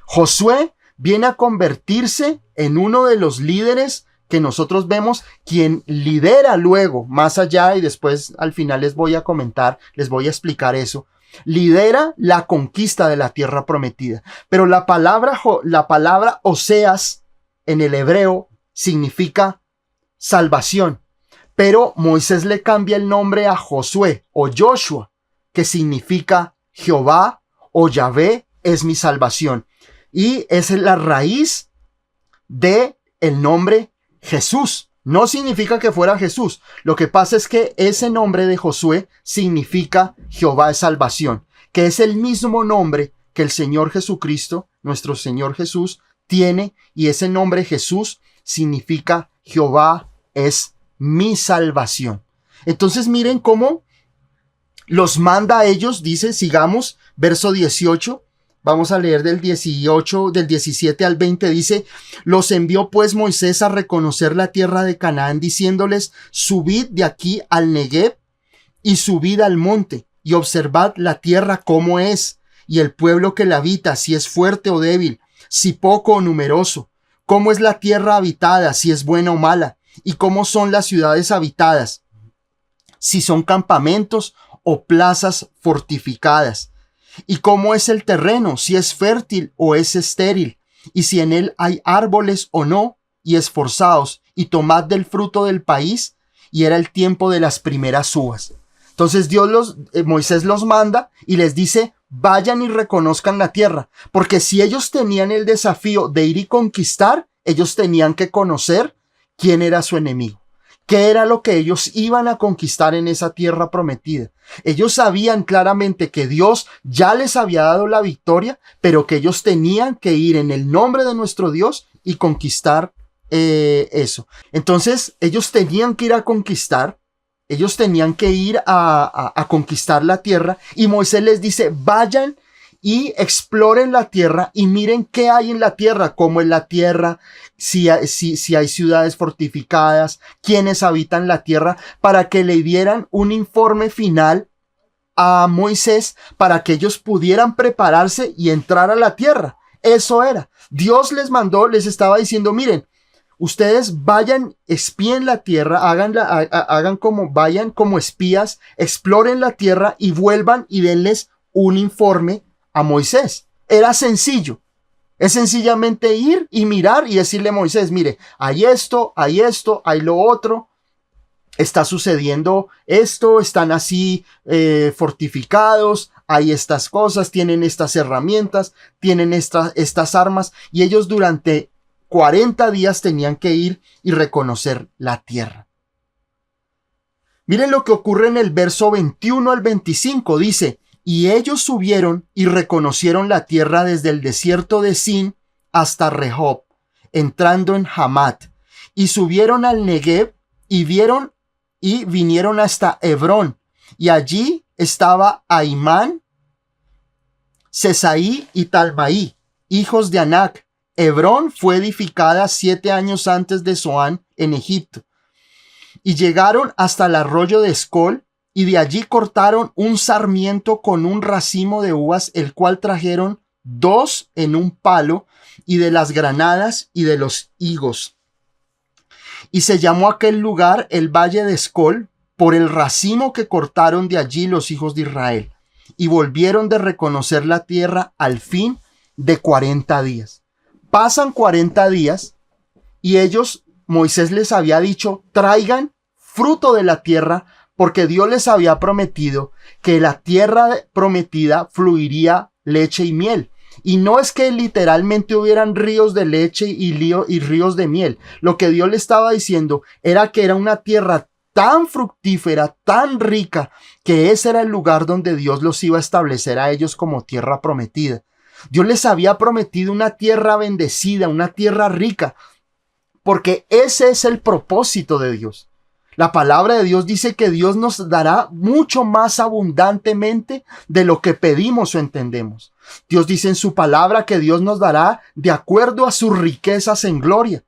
Josué viene a convertirse en uno de los líderes que nosotros vemos, quien lidera luego, más allá, y después al final les voy a comentar, les voy a explicar eso, lidera la conquista de la tierra prometida. Pero la palabra Oseas en el hebreo significa salvación, pero Moisés le cambia el nombre a Josué o Joshua, que significa Jehová o Yahvé es mi salvación. Y es la raíz de el nombre Jesús. No significa que fuera Jesús. Lo que pasa es que ese nombre de Josué significa Jehová es salvación, que es el mismo nombre que el Señor Jesucristo, nuestro Señor Jesús, tiene, y ese nombre Jesús significa Jehová es mi salvación. Entonces miren cómo los manda a ellos, dice, sigamos, verso 18, Vamos a leer del 18, del 17 al 20. Dice: los envió pues Moisés a reconocer la tierra de Canaán, diciéndoles: subid de aquí al Negueb y subid al monte y observad la tierra cómo es, y el pueblo que la habita, si es fuerte o débil, si poco o numeroso, cómo es la tierra habitada, si es buena o mala, y cómo son las ciudades habitadas, si son campamentos o plazas fortificadas, y cómo es el terreno, si es fértil o es estéril, y si en él hay árboles o no, y esforzaos, y tomad del fruto del país. Y era el tiempo de las primeras uvas. Entonces Moisés los manda y les dice: vayan y reconozcan la tierra, porque si ellos tenían el desafío de ir y conquistar, ellos tenían que conocer quién era su enemigo, qué era lo que ellos iban a conquistar en esa tierra prometida. Ellos sabían claramente que Dios ya les había dado la victoria, pero que ellos tenían que ir en el nombre de nuestro Dios y conquistar eso. Entonces ellos tenían que ir a conquistar. Ellos tenían que ir a conquistar la tierra, y Moisés les dice: vayan y exploren la tierra y miren qué hay en la tierra, cómo es la tierra, si hay ciudades fortificadas, quiénes habitan la tierra, para que le dieran un informe final a Moisés para que ellos pudieran prepararse y entrar a la tierra. Eso era. Dios les mandó, les estaba diciendo: miren, ustedes vayan, espíen la tierra, vayan como espías, exploren la tierra y vuelvan y denles un informe a Moisés. Era sencillo. Es sencillamente ir y mirar y decirle a Moisés: mire, hay esto, hay lo otro, está sucediendo esto, están así fortificados, hay estas cosas, tienen estas herramientas, tienen estas armas, y ellos durante 40 días tenían que ir y reconocer la tierra. Miren lo que ocurre en el verso 21 al 25. Dice: y ellos subieron y reconocieron la tierra desde el desierto de Sin hasta Rehob, entrando en Hamat, y subieron al Negueb y vinieron hasta Hebrón, y allí estaba Ahimán, Sesaí y Talmaí, hijos de Anac. Hebrón fue edificada 7 años antes de Zoán en Egipto. Y llegaron hasta el arroyo de Escol, y de allí cortaron un sarmiento con un racimo de uvas, el cual trajeron 2 en un palo, y de las granadas y de los higos. Y se llamó aquel lugar el Valle de Escol, por el racimo que cortaron de allí los hijos de Israel. Y volvieron de reconocer la tierra al fin de 40 días. Pasan 40 días y Moisés les había dicho: traigan fruto de la tierra, porque Dios les había prometido que la tierra prometida fluiría leche y miel. Y no es que literalmente hubieran ríos de leche y ríos de miel. Lo que Dios le estaba diciendo era que era una tierra tan fructífera, tan rica, que ese era el lugar donde Dios los iba a establecer a ellos como tierra prometida. Dios les había prometido una tierra bendecida, una tierra rica, porque ese es el propósito de Dios. La palabra de Dios dice que Dios nos dará mucho más abundantemente de lo que pedimos o entendemos. Dios dice en su palabra que Dios nos dará de acuerdo a sus riquezas en gloria.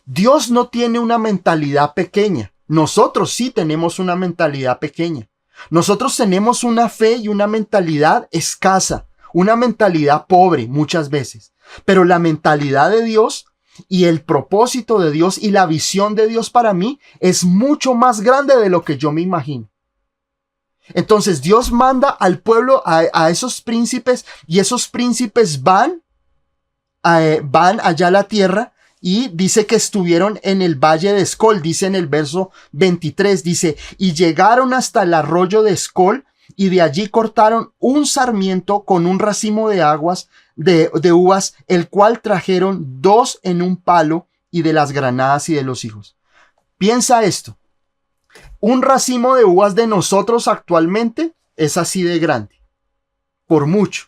Dios no tiene una mentalidad pequeña. Nosotros sí tenemos una mentalidad pequeña. Nosotros tenemos una fe y una mentalidad escasa, una mentalidad pobre muchas veces. Pero la mentalidad de Dios y el propósito de Dios y la visión de Dios para mí es mucho más grande de lo que yo me imagino. Entonces Dios manda al pueblo a esos príncipes, y esos príncipes van allá a la tierra, y dice que estuvieron en el valle de Escol. Dice en el verso 23, dice: y llegaron hasta el arroyo de Escol, y de allí cortaron un sarmiento con un racimo de uvas, el cual trajeron 2 en un palo, y de las granadas y de los higos. Piensa esto. Un racimo de uvas de nosotros actualmente es así de grande, por mucho.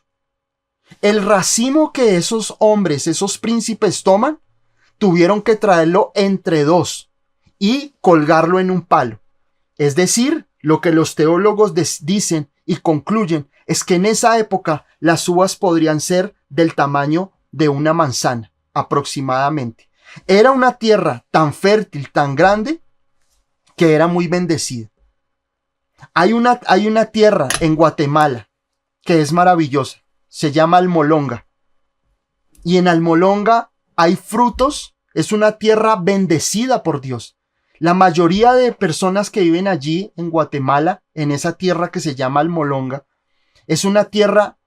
El racimo que esos hombres, esos príncipes toman, tuvieron que traerlo entre 2 y colgarlo en un palo. Es decir, lo que los teólogos dicen y concluyen es que en esa época las uvas podrían ser del tamaño de una manzana aproximadamente. Era una tierra tan fértil, tan grande, que era muy bendecida. Hay una tierra en Guatemala que es maravillosa. Se llama Almolonga. Y en Almolonga hay frutos. Es una tierra bendecida por Dios. La mayoría de personas que viven allí en Guatemala, en esa tierra que se llama Almolonga, es una tierra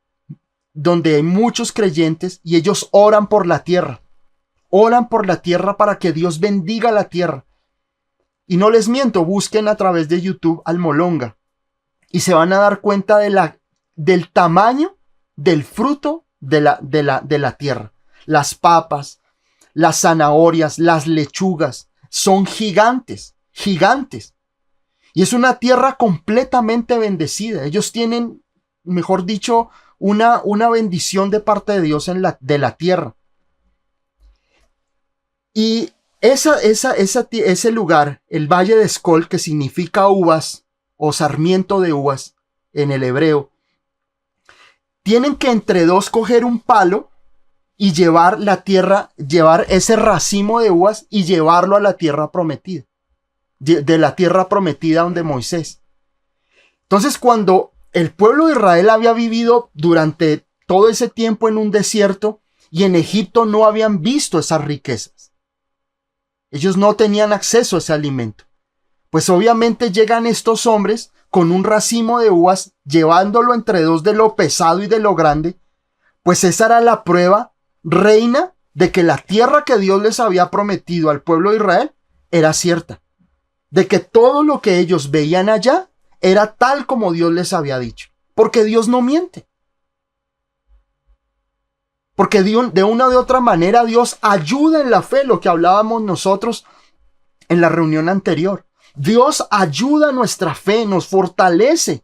donde hay muchos creyentes y ellos oran por la tierra. Oran por la tierra para que Dios bendiga la tierra. Y no les miento, busquen a través de YouTube Almolonga y se van a dar cuenta del tamaño del fruto de la tierra. Las papas, las zanahorias, las lechugas son gigantes, gigantes. Y es una tierra completamente bendecida. Ellos tienen, mejor dicho, una bendición de parte de Dios de la tierra. Y ese lugar, el Valle de Escol, que significa uvas o sarmiento de uvas en el hebreo, tienen que entre dos coger un palo y llevar ese racimo de uvas y llevarlo a la tierra prometida, de la tierra prometida donde Moisés. Entonces, cuando el pueblo de Israel había vivido durante todo ese tiempo en un desierto y en Egipto no habían visto esas riquezas, ellos no tenían acceso a ese alimento. Pues obviamente llegan estos hombres con un racimo de uvas, llevándolo entre dos de lo pesado y de lo grande, pues esa era la prueba reina de que la tierra que Dios les había prometido al pueblo de Israel era cierta, de que todo lo que ellos veían allá era tal como Dios les había dicho, porque Dios no miente. Porque de una u otra manera Dios ayuda en la fe, lo que hablábamos nosotros en la reunión anterior. Dios ayuda a nuestra fe, nos fortalece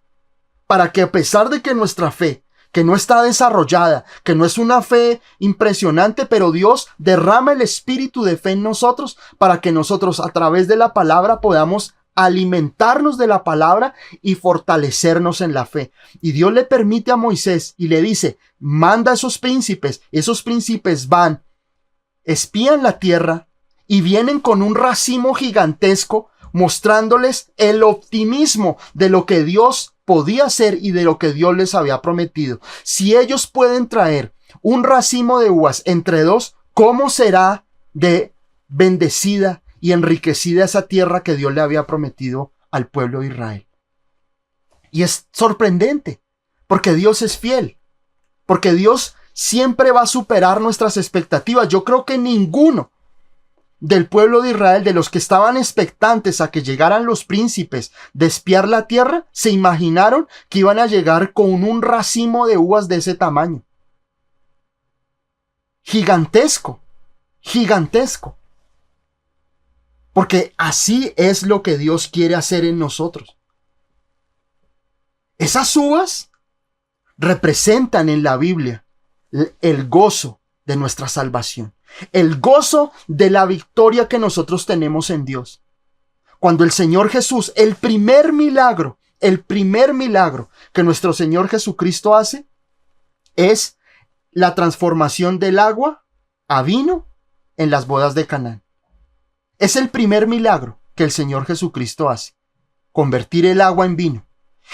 para que a pesar de que nuestra fe, que no está desarrollada, que no es una fe impresionante, pero Dios derrama el espíritu de fe en nosotros para que nosotros a través de la palabra podamos alimentarnos de la palabra y fortalecernos en la fe. Y Dios le permite a Moisés y le dice, manda a esos príncipes van, espían la tierra y vienen con un racimo gigantesco mostrándoles el optimismo de lo que Dios podía hacer y de lo que Dios les había prometido. Si ellos pueden traer un racimo de uvas entre dos, ¿cómo será de bendecida y enriquecida esa tierra que Dios le había prometido al pueblo de Israel? Y es sorprendente, porque Dios es fiel, porque Dios siempre va a superar nuestras expectativas. Yo creo que ninguno del pueblo de Israel, de los que estaban expectantes a que llegaran los príncipes de espiar la tierra, se imaginaron que iban a llegar con un racimo de uvas de ese tamaño. Gigantesco, gigantesco. Porque así es lo que Dios quiere hacer en nosotros. Esas uvas representan en la Biblia el gozo de nuestra salvación, el gozo de la victoria que nosotros tenemos en Dios. Cuando el Señor Jesús, el primer milagro que nuestro Señor Jesucristo hace es la transformación del agua a vino en las bodas de Canaán. Es el primer milagro que el Señor Jesucristo hace, convertir el agua en vino.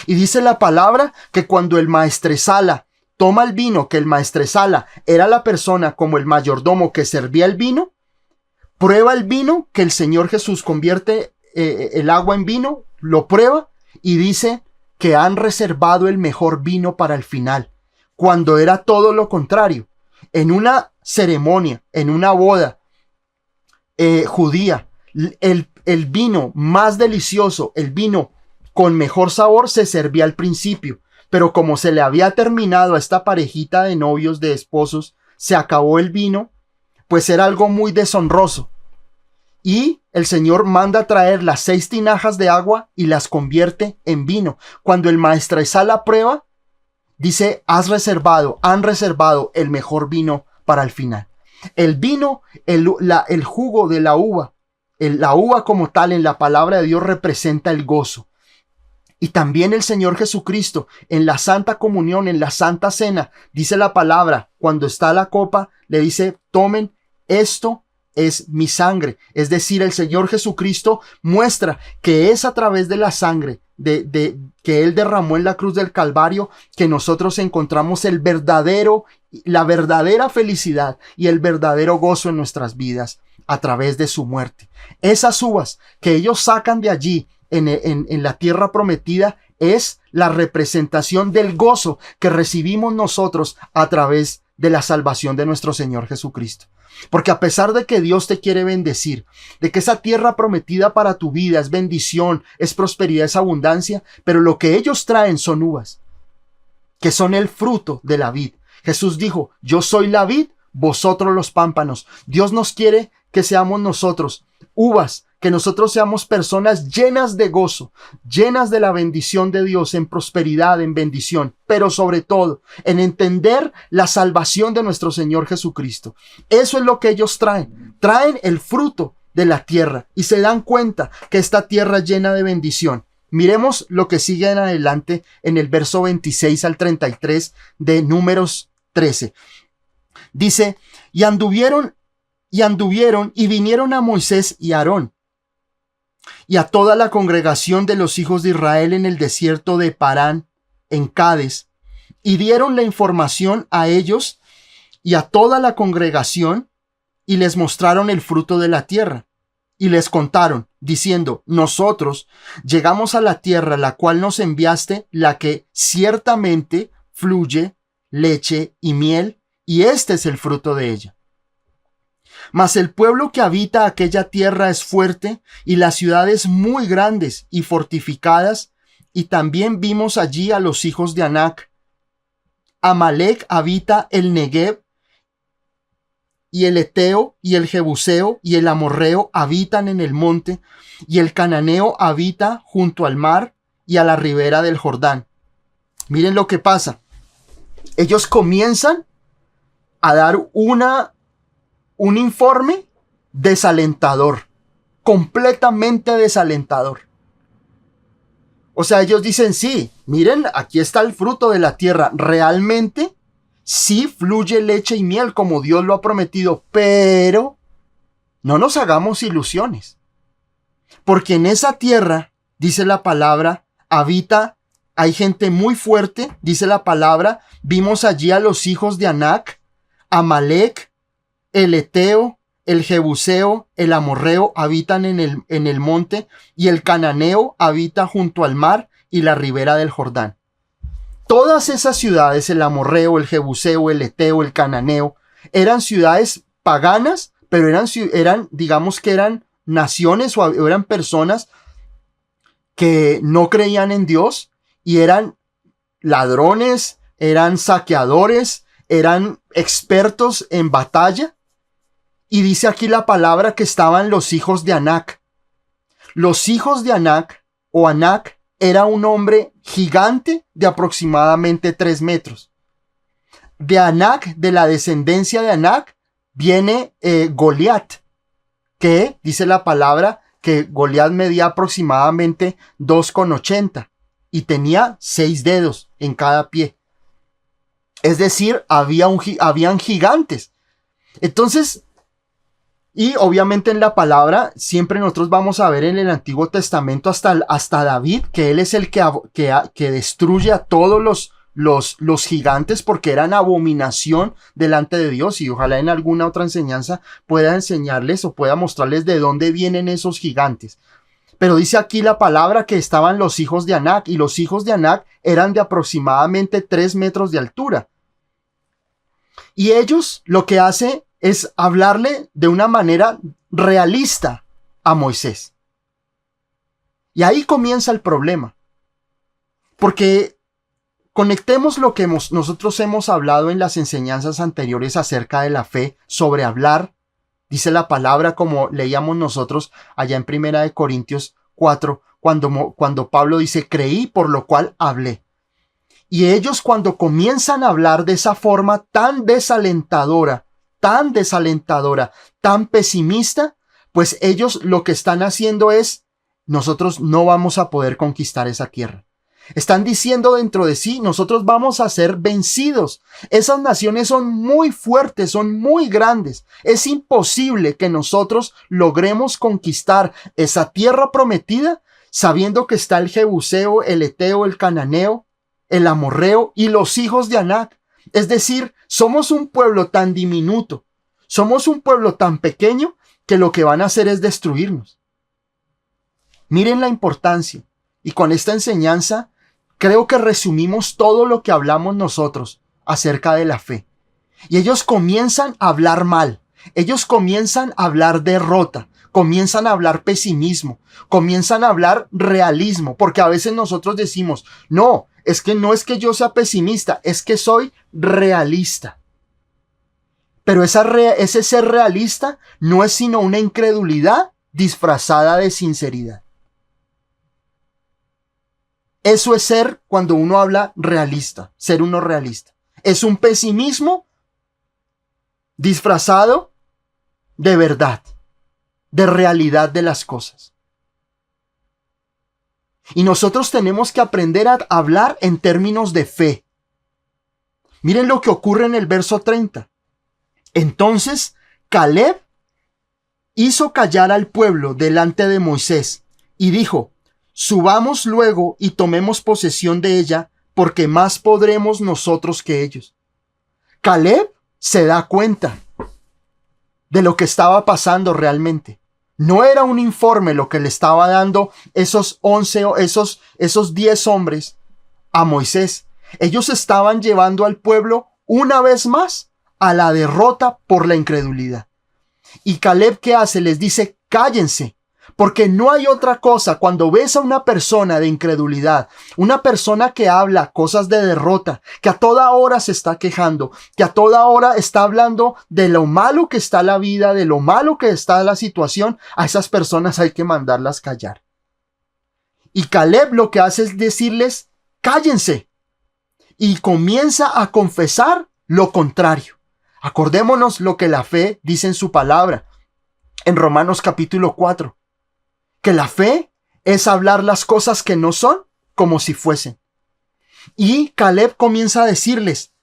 Y dice la palabra que cuando el maestresala toma el vino, que el maestresala era la persona como el mayordomo que servía el vino, prueba el vino que el Señor Jesús convierte el agua en vino, lo prueba y dice que han reservado el mejor vino para el final, cuando era todo lo contrario. En una ceremonia, en una boda judía, el vino más delicioso, el vino con mejor sabor se servía al principio, pero como se le había terminado a esta parejita de novios, de esposos, se acabó el vino, pues era algo muy deshonroso. Y el Señor manda traer las 6 tinajas de agua y las convierte en vino. Cuando el maestresala prueba, dice, han reservado el mejor vino para el final. El vino, el jugo de la uva como tal en la palabra de Dios representa el gozo. Y también el Señor Jesucristo, en la Santa Comunión, en la Santa Cena, dice la palabra, cuando está la copa, le dice, tomen, esto es mi sangre. Es decir, el Señor Jesucristo muestra que es a través de la sangre que Él derramó en la cruz del Calvario que nosotros encontramos la verdadera felicidad y el verdadero gozo en nuestras vidas a través de su muerte. Esas uvas que ellos sacan de allí en la tierra prometida es la representación del gozo que recibimos nosotros a través de la salvación de nuestro Señor Jesucristo. Porque a pesar de que Dios te quiere bendecir, de que esa tierra prometida para tu vida es bendición, es prosperidad, es abundancia, pero lo que ellos traen son uvas, que son el fruto de la vid. Jesús dijo, yo soy la vid, vosotros los pámpanos. Dios nos quiere que seamos nosotros uvas, que nosotros seamos personas llenas de gozo, llenas de la bendición de Dios, en prosperidad, en bendición, pero sobre todo en entender la salvación de nuestro Señor Jesucristo. Eso es lo que ellos traen. Traen el fruto de la tierra y se dan cuenta que esta tierra es llena de bendición. Miremos lo que sigue en adelante en el verso 26 al 33 de Números 13. Dice, y anduvieron y vinieron a Moisés y a Aarón y a toda la congregación de los hijos de Israel en el desierto de Parán, en Cades, y dieron la información a ellos y a toda la congregación, y les mostraron el fruto de la tierra, y les contaron, diciendo, nosotros llegamos a la tierra la cual nos enviaste, la que ciertamente fluye leche y miel, y este es el fruto de ella. Mas el pueblo que habita aquella tierra es fuerte, y las ciudades muy grandes y fortificadas, y también vimos allí a los hijos de Anac. Amalec habita el Negev, y el Eteo, y el Jebuseo, y el Amorreo habitan en el monte, y el Cananeo habita junto al mar y a la ribera del Jordán. Miren lo que pasa. Ellos comienzan a dar un informe desalentador, completamente desalentador. O sea, ellos dicen, sí, miren, aquí está el fruto de la tierra. Realmente, sí fluye leche y miel como Dios lo ha prometido, pero no nos hagamos ilusiones. Porque en esa tierra, dice la palabra, hay gente muy fuerte, dice la palabra, vimos allí a los hijos de Anac, Amalec, el Eteo, el Jebuseo, el Amorreo habitan en el monte, y el Cananeo habita junto al mar y la ribera del Jordán. Todas esas ciudades, el Amorreo, el Jebuseo, el Eteo, el Cananeo, eran ciudades paganas, pero digamos que eran naciones o eran personas que no creían en Dios y eran ladrones, eran saqueadores, eran expertos en batalla. Y dice aquí la palabra que estaban los hijos de Anac. Los hijos de Anac, o Anac, era un hombre gigante de aproximadamente 3 metros. De Anac, de la descendencia de Anac, viene Goliat, que dice la palabra que Goliat medía aproximadamente 2,80 y tenía 6 dedos en cada pie. Es decir, habían gigantes. Entonces, y obviamente en la palabra, siempre nosotros vamos a ver en el Antiguo Testamento hasta David, que él es el que destruye a todos los gigantes porque eran abominación delante de Dios, y ojalá en alguna otra enseñanza pueda enseñarles o pueda mostrarles de dónde vienen esos gigantes. Pero dice aquí la palabra que estaban los hijos de Anac, y los hijos de Anac eran de aproximadamente 3 metros de altura. Y ellos lo que hacen es hablarle de una manera realista a Moisés. Y ahí comienza el problema. Porque conectemos lo que nosotros hemos hablado en las enseñanzas anteriores acerca de la fe, sobre hablar. Dice la palabra, como leíamos nosotros allá en 1 Corintios 4, cuando Pablo dice, creí, por lo cual hablé. Y ellos, cuando comienzan a hablar de esa forma tan desalentadora, tan pesimista, pues ellos lo que están haciendo es, nosotros no vamos a poder conquistar esa tierra. Están diciendo dentro de sí, nosotros vamos a ser vencidos. Esas naciones son muy fuertes, son muy grandes. Es imposible que nosotros logremos conquistar esa tierra prometida sabiendo que está el Jebuseo, el Eteo, el Cananeo, el Amorreo y los hijos de Anac. Es decir, somos un pueblo tan diminuto, somos un pueblo tan pequeño que lo que van a hacer es destruirnos. Miren la importancia. Y con esta enseñanza creo que resumimos todo lo que hablamos nosotros acerca de la fe. Y ellos comienzan a hablar mal. Ellos comienzan a hablar derrota. Comienzan a hablar pesimismo. Comienzan a hablar realismo. Porque a veces nosotros decimos, no es que yo sea pesimista, es que soy realista. Pero ese ser realista no es sino una incredulidad disfrazada de sinceridad. Eso es ser cuando uno habla realista, ser uno realista. Es un pesimismo disfrazado de verdad, de realidad de las cosas. Y nosotros tenemos que aprender a hablar en términos de fe. Miren lo que ocurre en el verso 30. Entonces Caleb hizo callar al pueblo delante de Moisés y dijo: subamos luego y tomemos posesión de ella, porque más podremos nosotros que ellos. Caleb se da cuenta de lo que estaba pasando realmente. No era un informe lo que le estaba dando esos 10 hombres a Moisés. Ellos estaban llevando al pueblo una vez más a la derrota por la incredulidad. Y Caleb, ¿qué hace? Les dice: cállense. Porque no hay otra cosa cuando ves a una persona de incredulidad, una persona que habla cosas de derrota, que a toda hora se está quejando, que a toda hora está hablando de lo malo que está la vida, de lo malo que está la situación. A esas personas hay que mandarlas callar. Y Caleb lo que hace es decirles: cállense. Y comienza a confesar lo contrario. Acordémonos lo que la fe dice en su palabra, en Romanos capítulo 4. Que la fe es hablar las cosas que no son como si fuesen. Y Caleb comienza a decirles,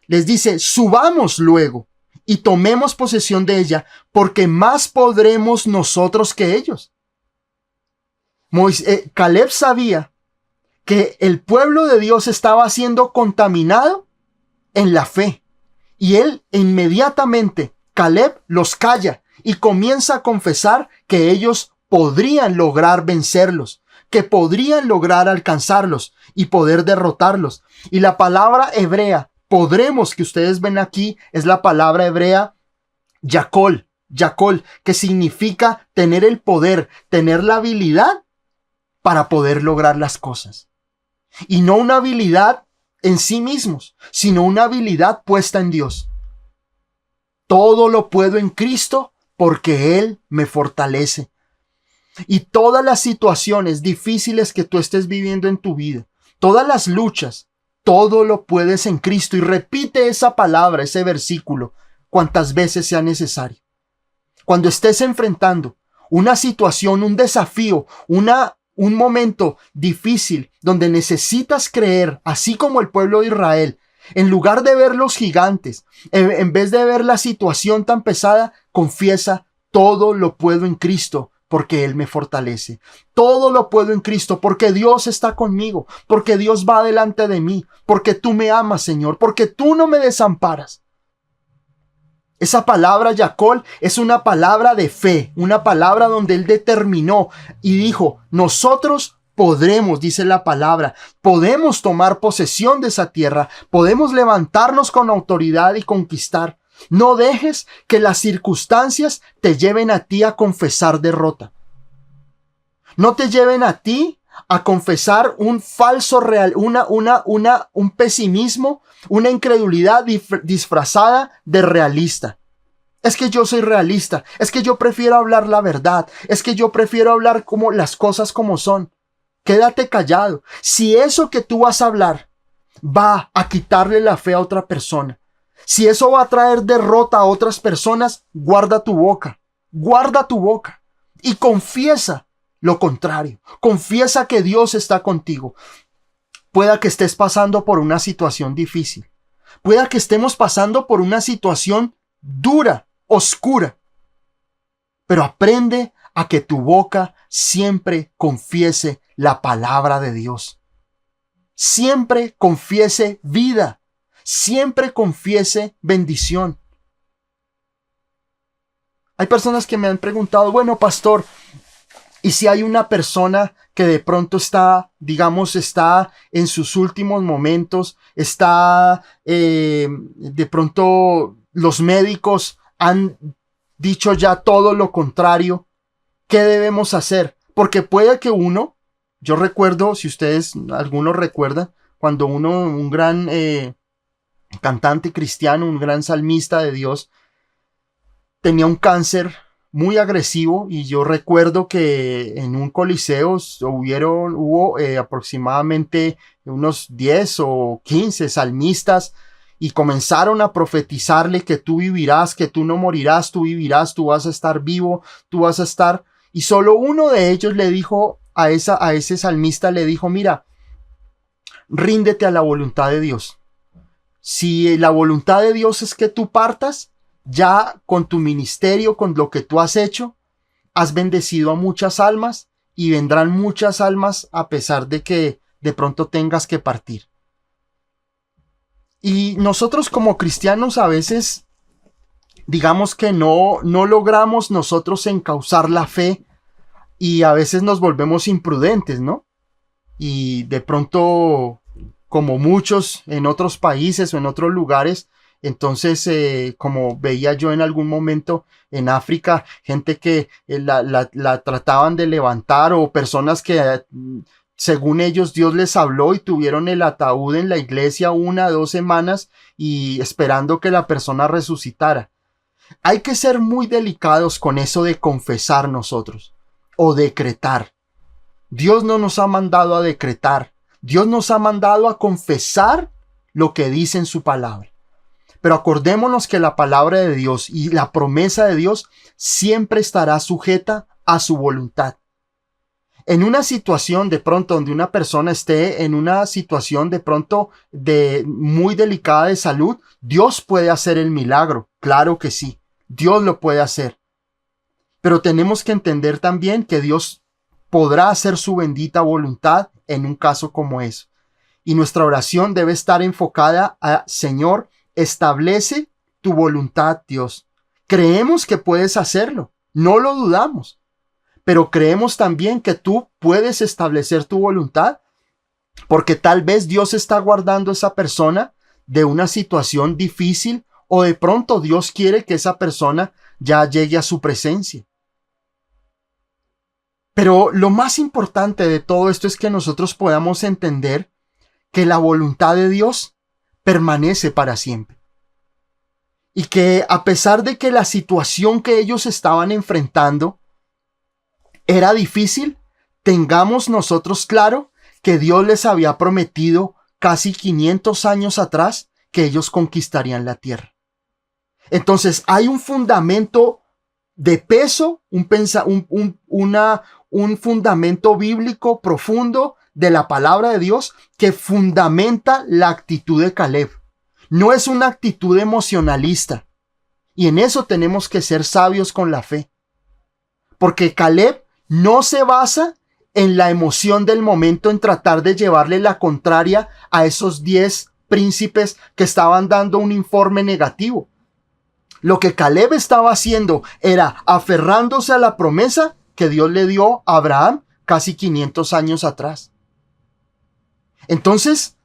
les dice: subamos luego y tomemos posesión de ella, porque más podremos nosotros que ellos. Caleb sabía que el pueblo de Dios estaba siendo contaminado en la fe. Y él inmediatamente, Caleb los calla y comienza a confesar que ellos podrían lograr vencerlos, que podrían lograr alcanzarlos y poder derrotarlos. Y la palabra hebrea, podremos, que ustedes ven aquí, es la palabra hebrea yakol, que significa tener el poder, tener la habilidad para poder lograr las cosas. Y no una habilidad en sí mismos, sino una habilidad puesta en Dios. Todo lo puedo en Cristo porque Él me fortalece. Y todas las situaciones difíciles que tú estés viviendo en tu vida, todas las luchas, todo lo puedes en Cristo. Y repite esa palabra, ese versículo, cuantas veces sea necesario. Cuando estés enfrentando una situación, un desafío, un momento difícil donde necesitas creer, así como el pueblo de Israel, en lugar de ver los gigantes, en vez de ver la situación tan pesada, confiesa: todo lo puedo en Cristo, porque Él me fortalece. Todo lo puedo en Cristo, porque Dios está conmigo, porque Dios va delante de mí, porque tú me amas, Señor, porque tú no me desamparas. Esa palabra Yakol es una palabra de fe, una palabra donde Él determinó y dijo: nosotros podremos, dice la palabra, podemos tomar posesión de esa tierra, podemos levantarnos con autoridad y conquistar. No dejes que las circunstancias te lleven a ti a confesar derrota. No te lleven a ti a confesar un falso real, un pesimismo, una incredulidad disfrazada de realista. Es que yo soy realista, es que yo prefiero hablar la verdad, es que yo prefiero hablar como las cosas como son. Quédate callado. Si eso que tú vas a hablar va a quitarle la fe a otra persona, si eso va a traer derrota a otras personas, guarda tu boca y confiesa lo contrario. Confiesa que Dios está contigo. Pueda que estés pasando por una situación difícil. Pueda que estemos pasando por una situación dura, oscura. Pero aprende a que tu boca siempre confiese la palabra de Dios. Siempre confiese vida. Siempre confiese bendición. Hay personas que me han preguntado, bueno, pastor, ¿y si hay una persona que de pronto está, digamos, está en sus últimos momentos, está, de pronto los médicos han dicho ya todo lo contrario? ¿Qué debemos hacer? Porque puede que yo recuerdo, si ustedes, algunos recuerdan, cuando un gran cantante cristiano, un gran salmista de Dios, tenía un cáncer muy agresivo, y yo recuerdo que en un coliseo hubo aproximadamente unos 10 o 15 salmistas, y comenzaron a profetizarle que tú vivirás, que tú no morirás, tú vivirás, tú vas a estar vivo, tú vas a estar. Y solo uno de ellos le dijo a ese salmista, le dijo, mira, ríndete a la voluntad de Dios. Si la voluntad de Dios es que tú partas, ya con tu ministerio, con lo que tú has hecho, has bendecido a muchas almas, y vendrán muchas almas a pesar de que de pronto tengas que partir. Y nosotros como cristianos a veces, digamos que no logramos nosotros encauzar la fe, y a veces nos volvemos imprudentes, ¿no? Y de pronto, como muchos en otros países o en otros lugares, entonces, como veía yo en algún momento en África, gente que la trataban de levantar, o personas que según ellos Dios les habló y tuvieron el ataúd en la iglesia 1 o 2 semanas y esperando que la persona resucitara. Hay que ser muy delicados con eso de confesar nosotros o decretar. Dios no nos ha mandado a decretar. Dios nos ha mandado a confesar lo que dice en su palabra. Pero acordémonos que la palabra de Dios y la promesa de Dios siempre estará sujeta a su voluntad. En una situación de pronto donde una persona esté en una situación de pronto de muy delicada de salud, Dios puede hacer el milagro. Claro que sí, Dios lo puede hacer. Pero tenemos que entender también que Dios podrá hacer su bendita voluntad en un caso como eso. Y nuestra oración debe estar enfocada a: Señor, establece tu voluntad, Dios. Creemos que puedes hacerlo, no lo dudamos, pero creemos también que tú puedes establecer tu voluntad, porque tal vez Dios está guardando a esa persona de una situación difícil, o de pronto Dios quiere que esa persona ya llegue a su presencia. Pero lo más importante de todo esto es que nosotros podamos entender que la voluntad de Dios permanece para siempre. Y que a pesar de que la situación que ellos estaban enfrentando era difícil, tengamos nosotros claro que Dios les había prometido casi 500 años atrás que ellos conquistarían la tierra. Entonces hay un fundamento de peso, un fundamento bíblico profundo de la palabra de Dios que fundamenta la actitud de Caleb. No es una actitud emocionalista. Y en eso tenemos que ser sabios con la fe. Porque Caleb no se basa en la emoción del momento, en tratar de llevarle la contraria a esos 10 príncipes que estaban dando un informe negativo. Lo que Caleb estaba haciendo era aferrándose a la promesa que Dios le dio a Abraham casi 500 años atrás. Entonces,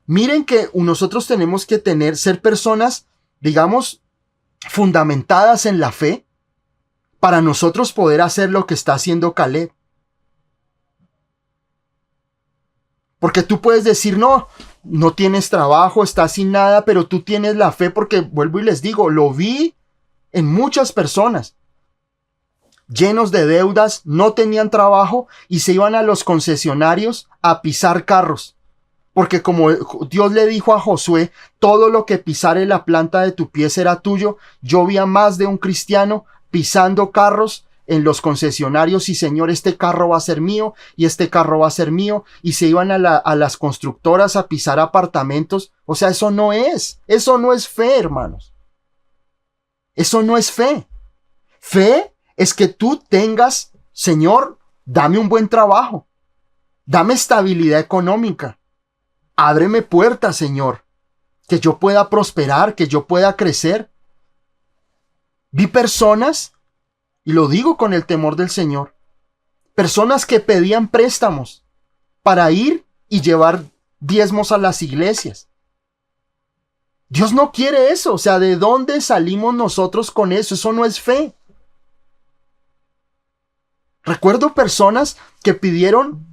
miren que nosotros tenemos que ser personas, digamos, fundamentadas en la fe, para nosotros poder hacer lo que está haciendo Caleb. Porque tú puedes decir, no tienes trabajo, estás sin nada, pero tú tienes la fe, porque vuelvo y les digo, lo vi en muchas personas llenos de deudas, no tenían trabajo y se iban a los concesionarios a pisar carros. Porque como Dios le dijo a Josué, todo lo que pisare la planta de tu pie será tuyo, yo vi a más de un cristiano pisando carros en los concesionarios y Señor, este carro va a ser mío y este carro va a ser mío, y se iban a las constructoras a pisar apartamentos. O sea, eso no es fe, hermanos. Eso no es fe. Fe es que tú tengas, Señor, dame un buen trabajo, dame estabilidad económica, ábreme puertas, Señor, que yo pueda prosperar, que yo pueda crecer. Vi personas, y lo digo con el temor del Señor, personas que pedían préstamos para ir y llevar diezmos a las iglesias. Dios no quiere eso. O sea, ¿de dónde salimos nosotros con eso? Eso no es fe. Recuerdo personas que pidieron,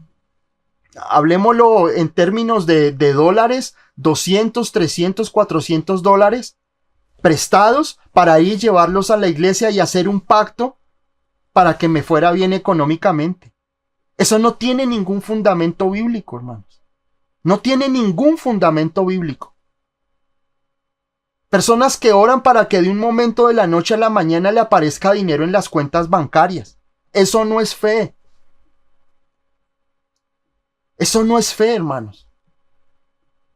hablemoslo en términos de dólares, 200, 300, 400 dólares prestados para ir llevarlos a la iglesia y hacer un pacto para que me fuera bien económicamente. Eso no tiene ningún fundamento bíblico, hermanos. No tiene ningún fundamento bíblico. Personas que oran para que de un momento de la noche a la mañana le aparezca dinero en las cuentas bancarias. Eso no es fe. Eso no es fe, hermanos.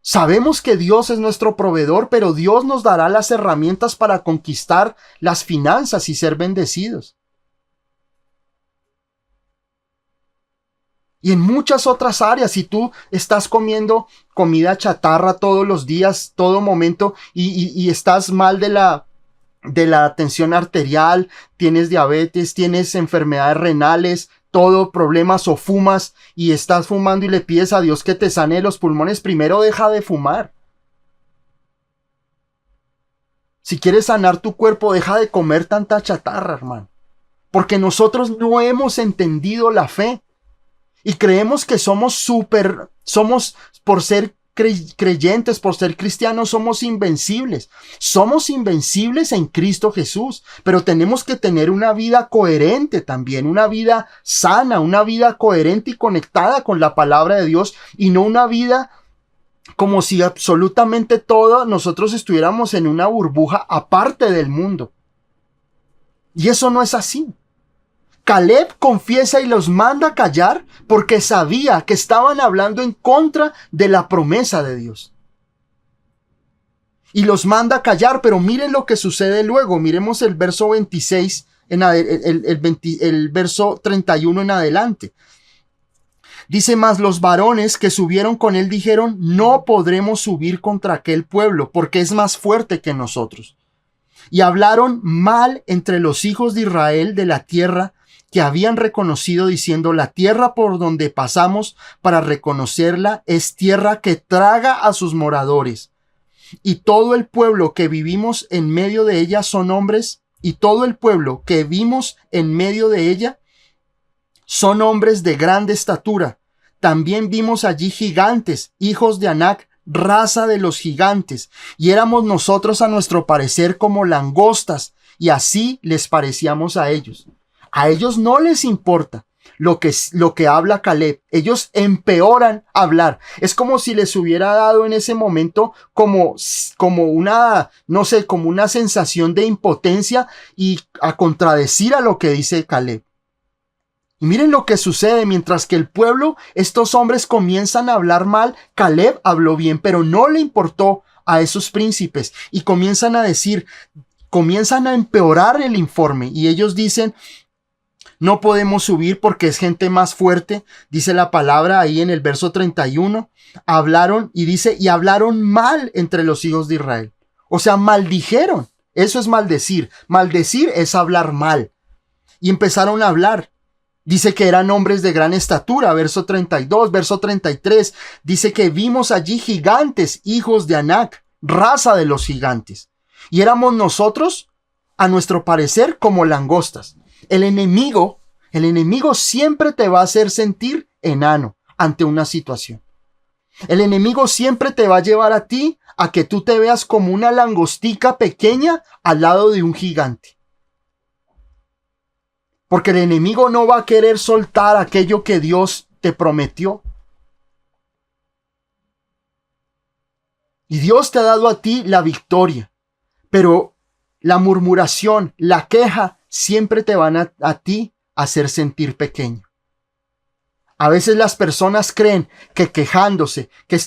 Sabemos que Dios es nuestro proveedor, pero Dios nos dará las herramientas para conquistar las finanzas y ser bendecidos. Y en muchas otras áreas, si tú estás comiendo comida chatarra todos los días, todo momento, y estás mal de la tensión arterial, tienes diabetes, tienes enfermedades renales, todo problemas, o fumas y estás fumando y le pides a Dios que te sane los pulmones, primero deja de fumar. Si quieres sanar tu cuerpo, deja de comer tanta chatarra, hermano. Porque nosotros no hemos entendido la fe. Y creemos que somos por ser creyentes, por ser cristianos, somos invencibles. Somos invencibles en Cristo Jesús, pero tenemos que tener una vida coherente también, una vida sana, una vida coherente y conectada con la palabra de Dios, y no una vida como si absolutamente todo nosotros estuviéramos en una burbuja aparte del mundo. Y eso no es así. Caleb confiesa y los manda a callar porque sabía que estaban hablando en contra de la promesa de Dios. Y los manda a callar, pero miren lo que sucede luego. Miremos el verso 26, el verso 31 en adelante. Dice: mas los varones que subieron con él dijeron: no podremos subir contra aquel pueblo, porque es más fuerte que nosotros. Y hablaron mal entre los hijos de Israel de la tierra que habían reconocido, diciendo: la tierra por donde pasamos para reconocerla es tierra que traga a sus moradores. Y todo el pueblo que vivimos en medio de ella son hombres, y todo el pueblo que vimos en medio de ella son hombres de grande estatura. También vimos allí gigantes, hijos de Anac, raza de los gigantes, y éramos nosotros a nuestro parecer como langostas, y así les parecíamos a ellos. A ellos no les importa lo que habla Caleb. Ellos empeoran hablar. Es como si les hubiera dado en ese momento como una, no sé, como una sensación de impotencia y a contradecir a lo que dice Caleb. Y miren lo que sucede: mientras que el pueblo, estos hombres comienzan a hablar mal, Caleb habló bien, pero no le importó a esos príncipes y comienzan a empeorar el informe, y ellos dicen: no podemos subir porque es gente más fuerte. Dice la palabra ahí en el verso 31. Hablaron, y dice: y hablaron mal entre los hijos de Israel. O sea, maldijeron. Eso es maldecir. Maldecir es hablar mal. Y empezaron a hablar. Dice que eran hombres de gran estatura. Verso 32, verso 33. Dice que vimos allí gigantes, hijos de Anac, raza de los gigantes. Y éramos nosotros, a nuestro parecer, como langostas. El enemigo siempre te va a hacer sentir enano ante una situación. El enemigo siempre te va a llevar a ti a que tú te veas como una langostica pequeña al lado de un gigante. Porque el enemigo no va a querer soltar aquello que Dios te prometió. Y Dios te ha dado a ti la victoria. Pero la murmuración, la queja, siempre te van a ti hacer sentir pequeño. A veces las personas creen que quejándose, que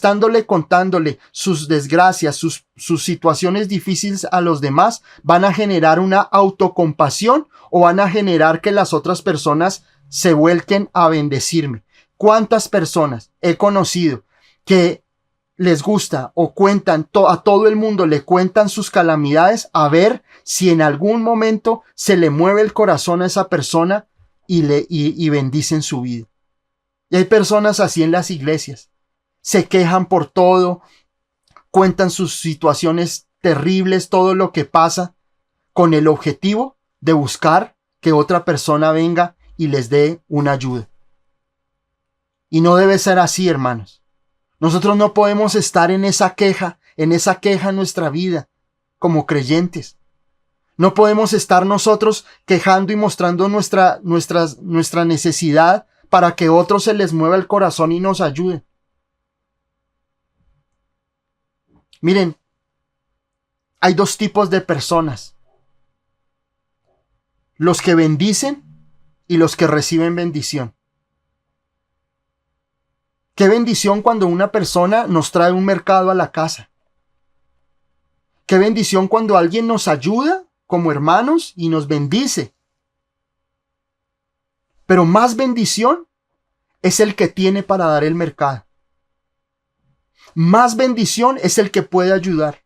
contándole sus desgracias, sus situaciones difíciles a los demás, van a generar una autocompasión o van a generar que las otras personas se vuelquen a bendecirme. ¿Cuántas personas he conocido que les gusta o cuentan a todo el mundo, le cuentan sus calamidades a ver si en algún momento se le mueve el corazón a esa persona y bendicen su vida? Y hay personas así en las iglesias. Se quejan por todo, cuentan sus situaciones terribles, todo lo que pasa, con el objetivo de buscar que otra persona venga y les dé una ayuda. Y no debe ser así, hermanos. Nosotros no podemos estar en esa queja en nuestra vida como creyentes. No podemos estar nosotros quejando y mostrando nuestra necesidad para que otros se les mueva el corazón y nos ayuden. Miren, hay dos tipos de personas: los que bendicen y los que reciben bendición. Qué bendición cuando una persona nos trae un mercado a la casa. Qué bendición cuando alguien nos ayuda como hermanos y nos bendice. Pero más bendición es el que tiene para dar el mercado. Más bendición es el que puede ayudar.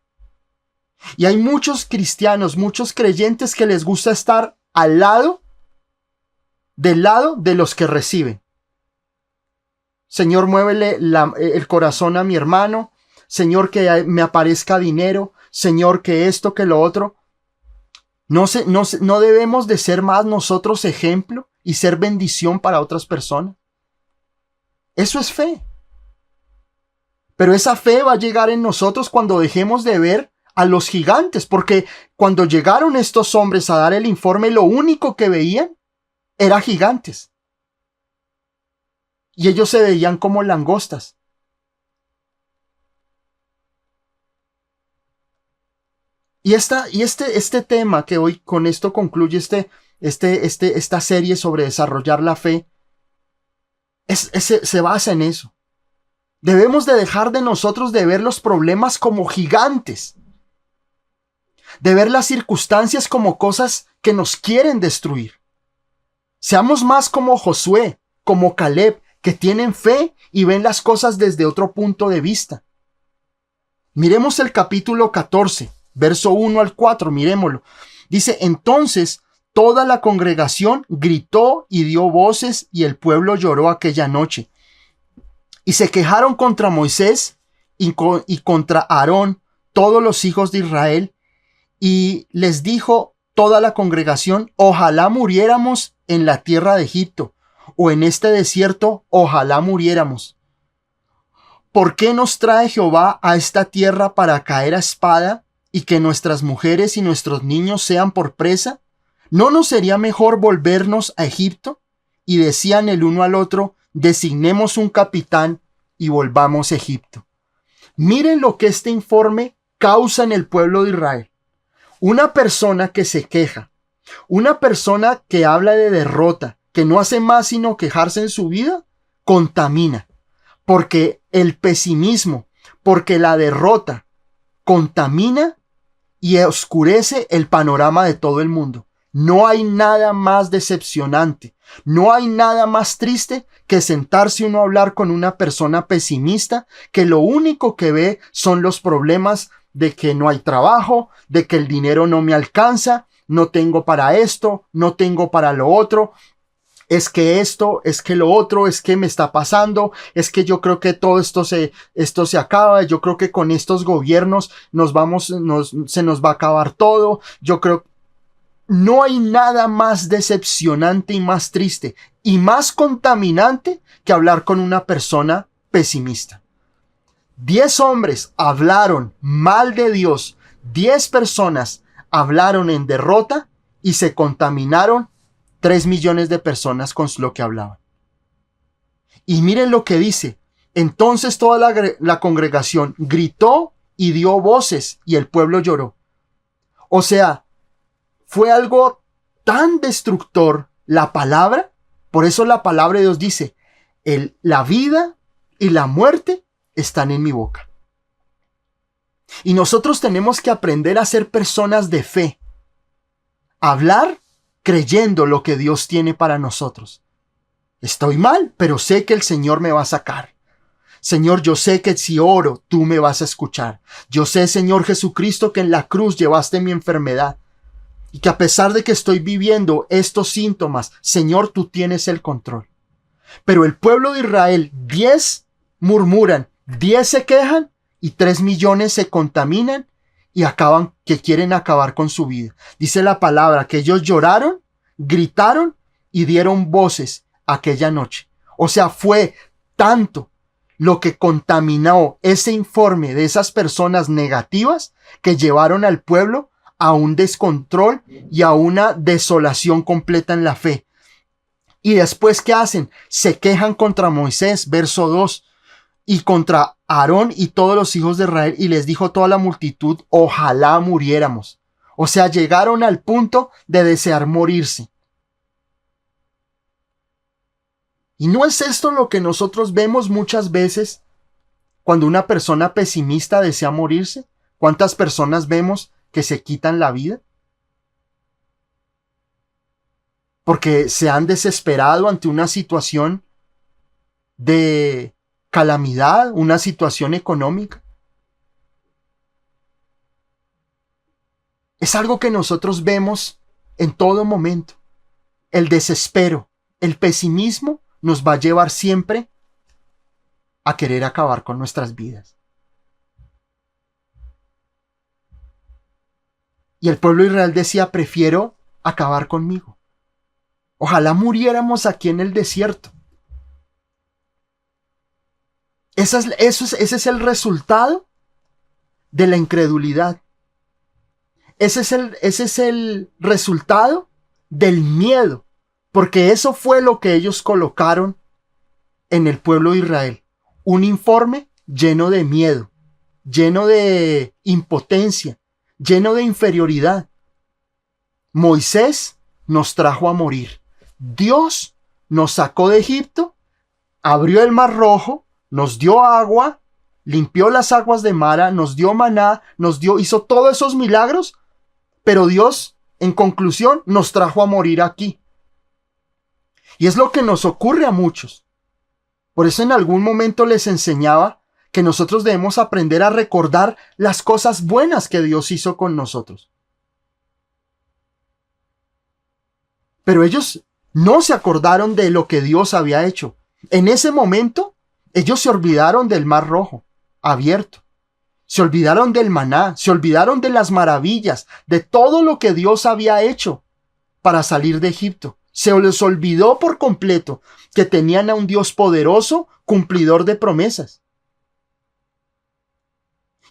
Y hay muchos cristianos, muchos creyentes que les gusta estar del lado de los que reciben. Señor, muévele el corazón a mi hermano. Señor, que me aparezca dinero. Señor, que esto, que lo otro. No debemos de ser más nosotros ejemplo y ser bendición para otras personas. Eso es fe. Pero esa fe va a llegar en nosotros cuando dejemos de ver a los gigantes, porque cuando llegaron estos hombres a dar el informe, lo único que veían era gigantes. Y ellos se veían como langostas. Y este tema que hoy con esto concluye esta serie sobre desarrollar la fe, se basa en eso. Debemos de dejar de nosotros de ver los problemas como gigantes, de ver las circunstancias como cosas que nos quieren destruir. Seamos más como Josué, como Caleb, que tienen fe y ven las cosas desde otro punto de vista. Miremos el capítulo 14, verso 1 al 4, miremoslo. Dice: entonces toda la congregación gritó y dio voces, y el pueblo lloró aquella noche. Y se quejaron contra Moisés y contra Aarón todos los hijos de Israel, y les dijo toda la congregación: ojalá muriéramos en la tierra de Egipto, o en este desierto, ojalá muriéramos. ¿Por qué nos trae Jehová a esta tierra para caer a espada, y que nuestras mujeres y nuestros niños sean por presa? ¿No nos sería mejor volvernos a Egipto? Y decían el uno al otro: designemos un capitán y volvamos a Egipto. Miren lo que este informe causa en el pueblo de Israel. Una persona que se queja, una persona que habla de derrota, que no hace más sino quejarse en su vida, contamina. Porque el pesimismo, porque la derrota contamina y oscurece el panorama de todo el mundo. No hay nada más decepcionante, no hay nada más triste que sentarse uno a hablar con una persona pesimista que lo único que ve son los problemas de que no hay trabajo, de que el dinero no me alcanza, no tengo para esto, no tengo para lo otro. Es que esto, es que lo otro, es que me está pasando, es que yo creo que todo esto se acaba, yo creo que con estos gobiernos se nos va a acabar todo, yo creo. No hay nada más decepcionante y más triste y más contaminante que hablar con una persona pesimista. 10 hombres hablaron mal de Dios, 10 personas hablaron en derrota y se contaminaron 3 millones de personas con lo que hablaban. Y miren lo que dice: entonces toda la congregación gritó y dio voces, y el pueblo lloró. O sea, fue algo tan destructor la palabra, por eso la palabra de Dios dice, la vida y la muerte están en mi boca. Y nosotros tenemos que aprender a ser personas de fe. Hablar creyendo lo que Dios tiene para nosotros. Estoy mal, pero sé que el Señor me va a sacar. Señor, yo sé que si oro, tú me vas a escuchar. Yo sé, Señor Jesucristo, que en la cruz llevaste mi enfermedad. Y que a pesar de que estoy viviendo estos síntomas, Señor, tú tienes el control. Pero el pueblo de Israel, 10 murmuran, 10 se quejan y 3 millones se contaminan y quieren acabar con su vida. Dice la palabra que ellos lloraron, gritaron y dieron voces aquella noche. O sea, fue tanto lo que contaminó ese informe de esas personas negativas que llevaron al pueblo a un descontrol y a una desolación completa en la fe. Y después, ¿qué hacen? Se quejan contra Moisés, verso 2, y contra Aarón y todos los hijos de Israel, y les dijo toda la multitud, ojalá muriéramos. O sea, llegaron al punto de desear morirse. ¿Y no es esto lo que nosotros vemos muchas veces cuando una persona pesimista desea morirse? ¿Cuántas personas vemos que se quitan la vida? Porque se han desesperado ante una situación de calamidad, una situación económica. Es algo que nosotros vemos en todo momento. El desespero, el pesimismo nos va a llevar siempre a querer acabar con nuestras vidas. Y el pueblo de Israel decía, prefiero acabar conmigo. Ojalá muriéramos aquí en el desierto. Ese es el resultado de la incredulidad. Ese es el resultado del miedo, porque eso fue lo que ellos colocaron en el pueblo de Israel. Un informe lleno de miedo, lleno de impotencia, lleno de inferioridad. Moisés nos trajo a morir. Dios nos sacó de Egipto, abrió el mar rojo, nos dio agua, limpió las aguas de Mara, nos dio maná, hizo todos esos milagros, pero Dios, en conclusión, nos trajo a morir aquí. Y es lo que nos ocurre a muchos. Por eso en algún momento les enseñaba que nosotros debemos aprender a recordar las cosas buenas que Dios hizo con nosotros. Pero ellos no se acordaron de lo que Dios había hecho. En ese momento, ellos se olvidaron del mar rojo abierto. Se olvidaron del maná, se olvidaron de las maravillas, de todo lo que Dios había hecho para salir de Egipto. Se les olvidó por completo que tenían a un Dios poderoso, cumplidor de promesas.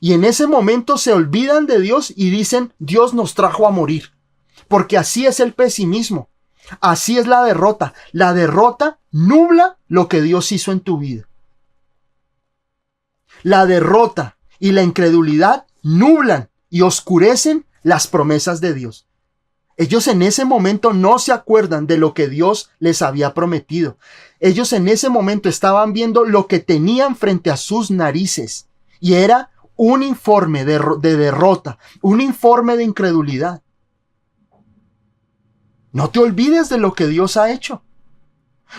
Y en ese momento se olvidan de Dios y dicen, Dios nos trajo a morir. Porque así es el pesimismo. Así es la derrota. La derrota nubla lo que Dios hizo en tu vida. La derrota y la incredulidad nublan y oscurecen las promesas de Dios. Ellos en ese momento no se acuerdan de lo que Dios les había prometido. Ellos en ese momento estaban viendo lo que tenían frente a sus narices. Y era un informe de derrota, un informe de incredulidad. No te olvides de lo que Dios ha hecho.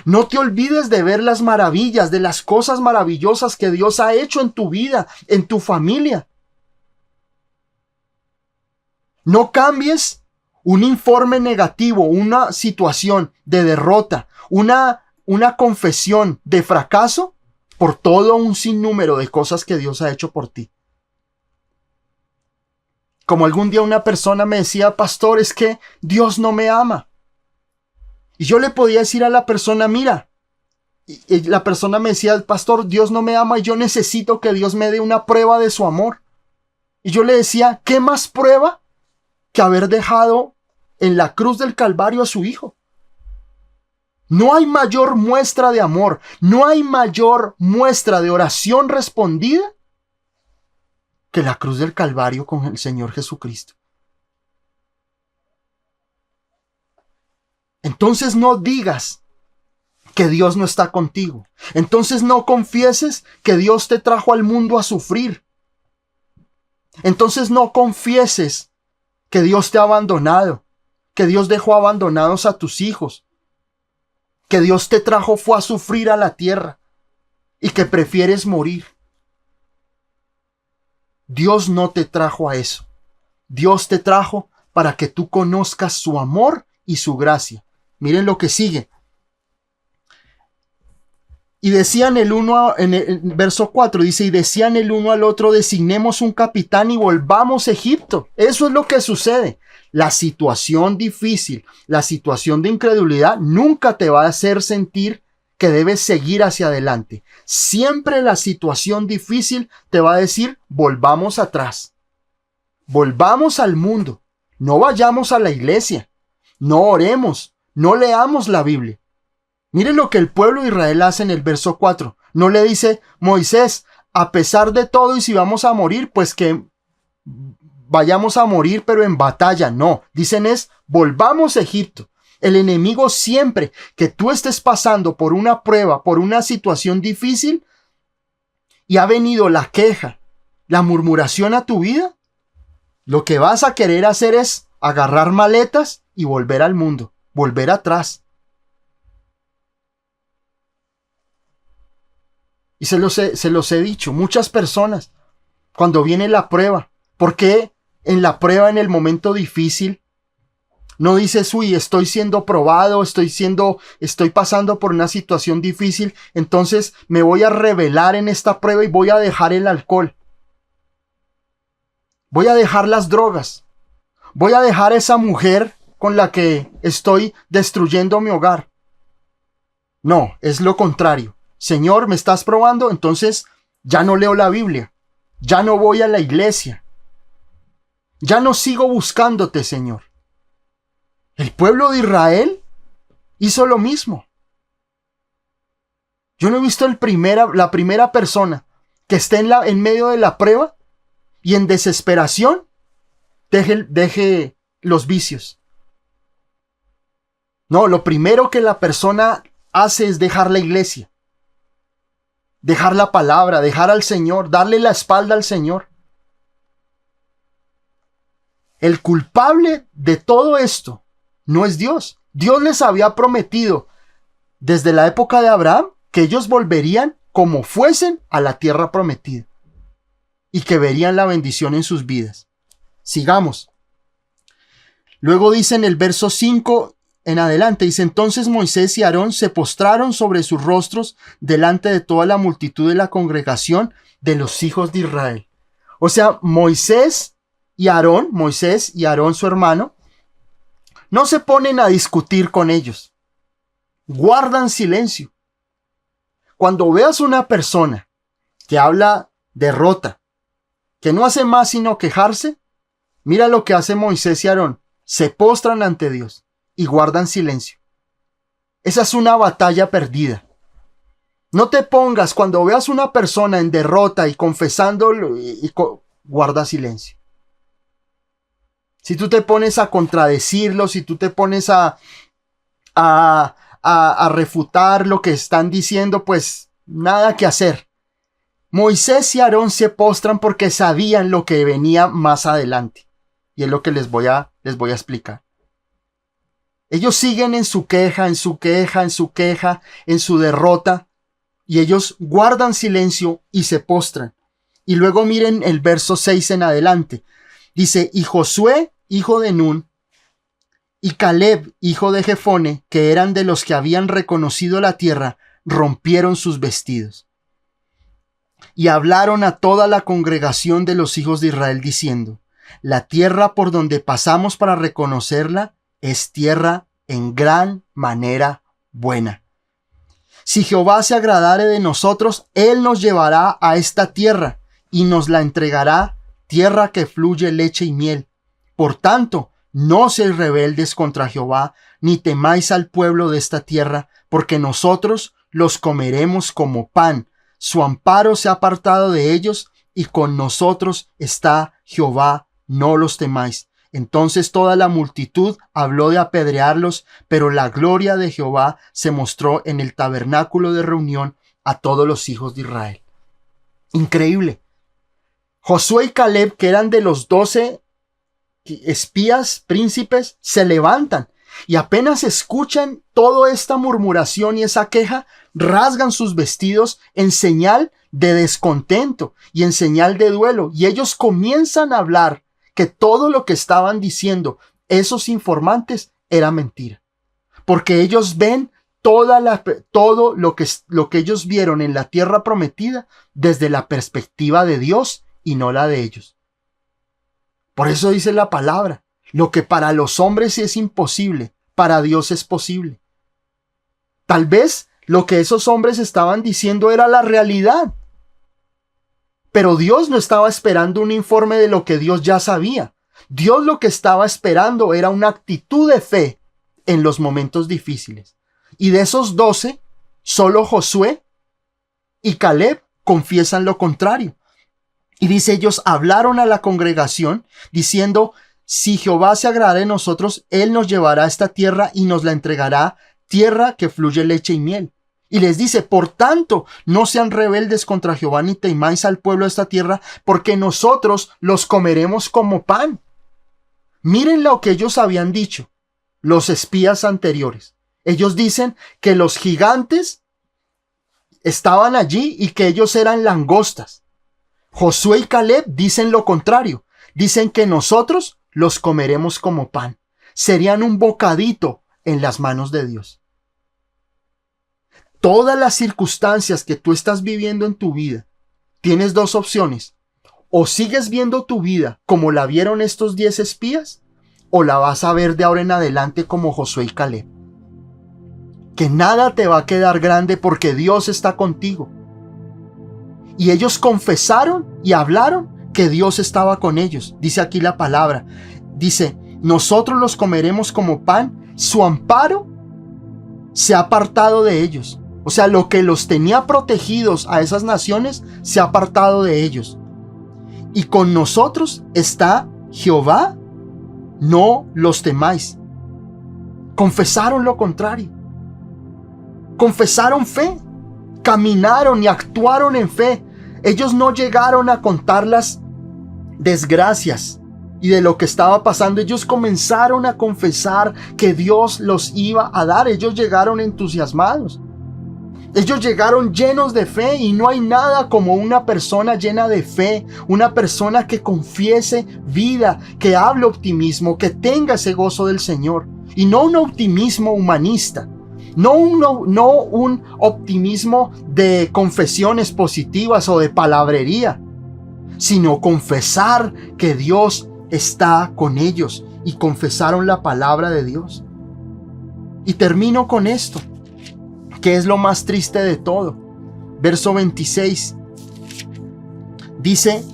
No te olvides de ver las maravillas, de las cosas maravillosas que Dios ha hecho en tu vida, en tu familia. No cambies un informe negativo, una situación de derrota, una confesión de fracaso por todo un sinnúmero de cosas que Dios ha hecho por ti. Como algún día una persona me decía, pastor, es que Dios no me ama. Y yo le podía decir a la persona, mira, y la persona me decía, pastor, Dios no me ama y yo necesito que Dios me dé una prueba de su amor. Y yo le decía, ¿qué más prueba que haber dejado en la cruz del Calvario a su hijo? No hay mayor muestra de amor, no hay mayor muestra de oración respondida que la cruz del Calvario con el Señor Jesucristo. entonces no digas que Dios no está contigo. Entonces no confieses que Dios te trajo al mundo a sufrir. Entonces no confieses que Dios te ha abandonado, que Dios dejó abandonados a tus hijos, que Dios te trajo fue a sufrir a la tierra y que prefieres morir. Dios no te trajo a eso. Dios te trajo para que tú conozcas su amor y su gracia. Miren lo que sigue. Y decían en el verso 4, dice, y decían el uno al otro, designemos un capitán y volvamos a Egipto. Eso es lo que sucede. La situación difícil, la situación de incredulidad nunca te va a hacer sentir que debes seguir hacia adelante. Siempre la situación difícil te va a decir, volvamos atrás. Volvamos al mundo. No vayamos a la iglesia. No oremos. No leamos la Biblia. Miren lo que el pueblo de Israel hace en el verso 4. No le dice, Moisés, a pesar de todo y si vamos a morir, pues que vayamos a morir, pero en batalla. No, dicen es, volvamos a Egipto. El enemigo siempre que tú estés pasando por una prueba, por una situación difícil, y ha venido la queja, la murmuración a tu vida, lo que vas a querer hacer es agarrar maletas y volver al mundo, volver atrás. Y se los he dicho, muchas personas, cuando viene la prueba, ¿por qué en la prueba, en el momento difícil, no dices, uy, estoy siendo probado, estoy pasando por una situación difícil, entonces me voy a rebelar en esta prueba y voy a dejar el alcohol? Voy a dejar las drogas. Voy a dejar esa mujer con la que estoy destruyendo mi hogar. No, es lo contrario. Señor, ¿me estás probando? Entonces ya no leo la Biblia. Ya no voy a la iglesia. Ya no sigo buscándote, Señor. El pueblo de Israel hizo lo mismo. Yo no he visto la primera persona que esté en medio de la prueba y en desesperación deje los vicios. No, lo primero que la persona hace es dejar la iglesia. Dejar la palabra, dejar al Señor, darle la espalda al Señor. El culpable de todo esto no es Dios. Dios les había prometido desde la época de Abraham que ellos volverían como fuesen a la tierra prometida y que verían la bendición en sus vidas. Sigamos. Luego dice en el verso 5 en adelante, dice, entonces Moisés y Aarón se postraron sobre sus rostros delante de toda la multitud de la congregación de los hijos de Israel. O sea, Moisés y Aarón su hermano, no se ponen a discutir con ellos. Guardan silencio. Cuando veas una persona que habla derrota, que no hace más sino quejarse, mira lo que hace Moisés y Aarón. Se postran ante Dios y guardan silencio. Esa es una batalla perdida. No te pongas cuando veas una persona en derrota y confesándolo guarda silencio. Si tú te pones a contradecirlo, si tú te pones a refutar lo que están diciendo, pues nada que hacer. Moisés y Aarón se postran porque sabían lo que venía más adelante. Y es lo que les voy a explicar. Ellos siguen en su queja, en su derrota, y ellos guardan silencio y se postran. Y luego miren el verso 6 en adelante. Dice, y Josué, hijo de Nun, y Caleb, hijo de Jefone, que eran de los que habían reconocido la tierra, rompieron sus vestidos. Y hablaron a toda la congregación de los hijos de Israel, diciendo, la tierra por donde pasamos para reconocerla es tierra en gran manera buena. Si Jehová se agradare de nosotros, Él nos llevará a esta tierra y nos la entregará, tierra que fluye leche y miel. Por tanto, no seáis rebeldes contra Jehová, ni temáis al pueblo de esta tierra, porque nosotros los comeremos como pan. Su amparo se ha apartado de ellos, y con nosotros está Jehová, no los temáis. Entonces toda la multitud habló de apedrearlos, pero la gloria de Jehová se mostró en el tabernáculo de reunión a todos los hijos de Israel. Increíble. Josué y Caleb, que eran de los 12 espías, príncipes, se levantan y apenas escuchan toda esta murmuración y esa queja, rasgan sus vestidos en señal de descontento y en señal de duelo, y ellos comienzan a hablar que todo lo que estaban diciendo esos informantes era mentira, porque ellos ven todo lo que ellos vieron en la tierra prometida desde la perspectiva de Dios y no la de ellos. Por eso dice la palabra, lo que para los hombres es imposible, para Dios es posible. Tal vez lo que esos hombres estaban diciendo era la realidad, pero Dios no estaba esperando un informe de lo que Dios ya sabía. Dios lo que estaba esperando era una actitud de fe en los momentos difíciles. Y de esos 12, solo Josué y Caleb confiesan lo contrario. Y dice, ellos hablaron a la congregación diciendo, si Jehová se agrada de nosotros, Él nos llevará a esta tierra y nos la entregará, tierra que fluye leche y miel. Y les dice, por tanto, no sean rebeldes contra Jehová ni temáis al pueblo de esta tierra, porque nosotros los comeremos como pan. Miren lo que ellos habían dicho, los espías anteriores. Ellos dicen que los gigantes estaban allí y que ellos eran langostas. Josué y Caleb dicen lo contrario. Dicen que nosotros los comeremos como pan. Serían un bocadito en las manos de Dios. Todas las circunstancias que tú estás viviendo en tu vida, tienes dos opciones. O sigues viendo tu vida como la vieron estos 10 espías, o la vas a ver de ahora en adelante como Josué y Caleb. Que nada te va a quedar grande porque Dios está contigo. Y ellos confesaron y hablaron que Dios estaba con ellos. Dice aquí la palabra. Dice, nosotros los comeremos como pan, su amparo se ha apartado de ellos. O sea, lo que los tenía protegidos a esas naciones se ha apartado de ellos. Y con nosotros está Jehová, no los temáis. Confesaron lo contrario. Confesaron fe. Caminaron y actuaron en fe. Ellos no llegaron a contar las desgracias y de lo que estaba pasando. Ellos comenzaron a confesar que Dios los iba a dar. Ellos llegaron entusiasmados. Ellos llegaron llenos de fe, y no hay nada como una persona llena de fe, una persona que confiese vida, que hable optimismo, que tenga ese gozo del Señor, y no un optimismo humanista, no un optimismo de confesiones positivas o de palabrería, sino confesar que Dios está con ellos, y confesaron la palabra de Dios. Y termino con esto, que es lo más triste de todo. Verso 26. Dice,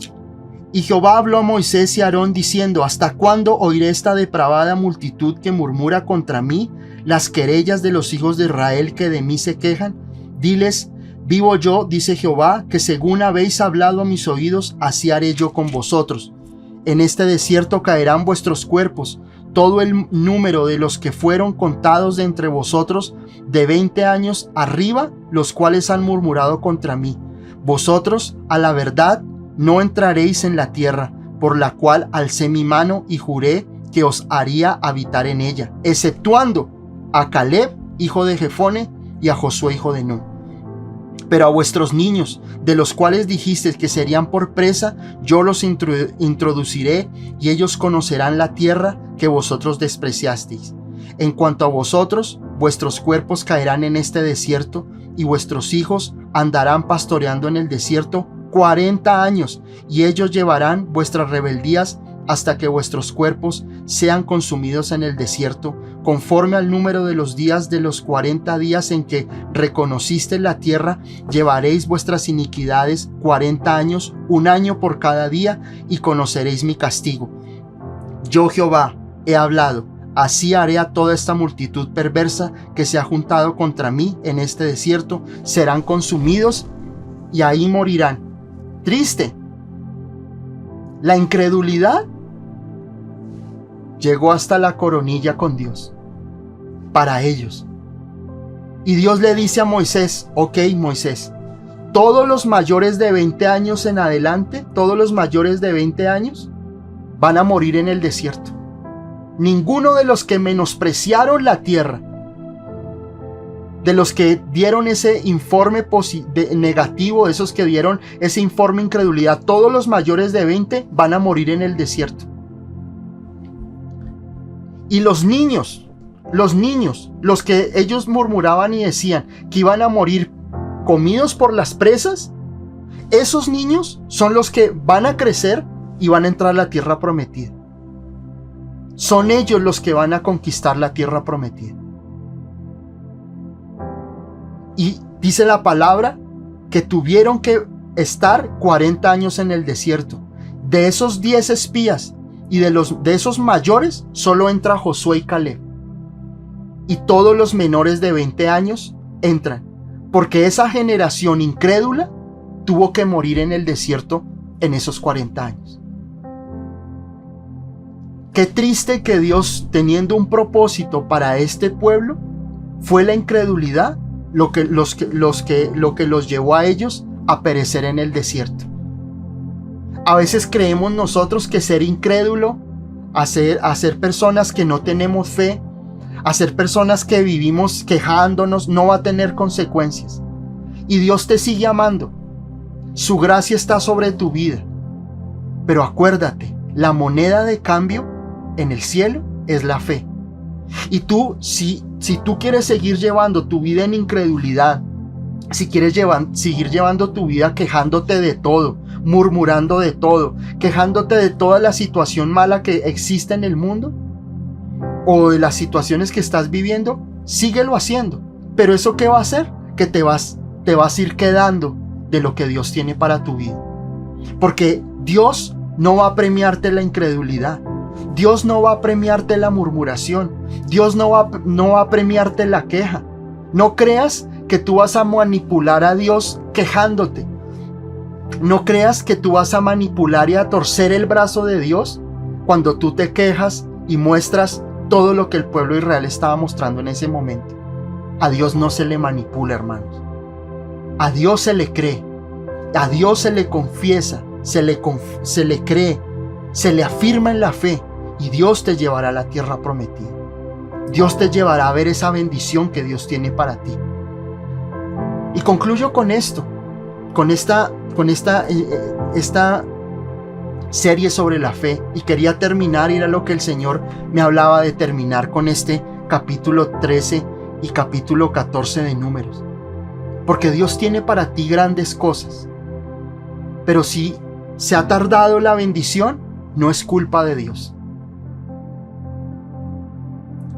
y Jehová habló a Moisés y a Aarón diciendo, ¿hasta cuándo oiré esta depravada multitud que murmura contra mí las querellas de los hijos de Israel que de mí se quejan? Diles, vivo yo, dice Jehová, que según habéis hablado a mis oídos, así haré yo con vosotros. En este desierto caerán vuestros cuerpos, todo el número de los que fueron contados de entre vosotros de 20 años arriba, los cuales han murmurado contra mí. Vosotros, a la verdad, no entraréis en la tierra, por la cual alcé mi mano y juré que os haría habitar en ella, exceptuando a Caleb, hijo de Jefone, y a Josué, hijo de Nun. Pero a vuestros niños, de los cuales dijisteis que serían por presa, yo los introduciré, y ellos conocerán la tierra que vosotros despreciasteis. En cuanto a vosotros, vuestros cuerpos caerán en este desierto, y vuestros hijos andarán pastoreando en el desierto 40 años, y ellos llevarán vuestras rebeldías hasta que vuestros cuerpos sean consumidos en el desierto, conforme al número de los días de los 40 días en que reconociste la tierra, llevaréis vuestras iniquidades 40 años, 1 año por cada día, y conoceréis mi castigo. Yo Jehová he hablado, así haré a toda esta multitud perversa que se ha juntado contra mí en este desierto, serán consumidos y ahí morirán. Triste. La incredulidad llegó hasta la coronilla con Dios, para ellos. Y Dios le dice a Moisés, ok Moisés, todos los mayores de 20 años en adelante, todos los mayores de 20 años van a morir en el desierto. Ninguno de los que menospreciaron la tierra, de los que dieron ese informe negativo, esos que dieron ese informe incredulidad, todos los mayores de 20 van a morir en el desierto. Y los niños, los que ellos murmuraban y decían que iban a morir comidos por las presas, esos niños son los que van a crecer y van a entrar a la tierra prometida. Son ellos los que van a conquistar la tierra prometida. Y dice la palabra que tuvieron que estar 40 años en el desierto. De esos 10 espías y de esos mayores, solo entra Josué y Caleb. Y todos los menores de 20 años entran, porque esa generación incrédula tuvo que morir en el desierto en esos 40 años. Qué triste que Dios, teniendo un propósito para este pueblo, fue la incredulidad lo que los llevó a ellos a perecer en el desierto. A veces creemos nosotros que ser incrédulo, a ser personas que no tenemos fe, a ser personas que vivimos quejándonos, no va a tener consecuencias. Y Dios te sigue amando. Su gracia está sobre tu vida. Pero acuérdate, la moneda de cambio en el cielo es la fe. Y tú, si tú quieres seguir llevando tu vida en incredulidad, si quieres seguir llevando tu vida quejándote de todo, murmurando de todo, quejándote de toda la situación mala que existe en el mundo, o de las situaciones que estás viviendo, síguelo haciendo. Pero ¿eso qué va a hacer? Que te vas a ir quedando de lo que Dios tiene para tu vida. Porque Dios no va a premiarte la incredulidad. Dios no va a premiarte la murmuración. Dios no va a premiarte la queja. No creas que tú vas a manipular a Dios quejándote. No creas que tú vas a manipular y a torcer el brazo de Dios cuando tú te quejas y muestras todo lo que el pueblo de Israel estaba mostrando en ese momento. A Dios no se le manipula, hermanos. A Dios se le cree. A Dios se le confiesa, se le cree, se le afirma en la fe, y Dios te llevará a la tierra prometida. Dios te llevará a ver esa bendición que Dios tiene para ti. Y concluyo con esto, con esta serie sobre la fe, y quería terminar, y era lo que el Señor me hablaba de terminar con este capítulo 13 y capítulo 14 de Números. Porque Dios tiene para ti grandes cosas. Pero si se ha tardado la bendición, no es culpa de Dios.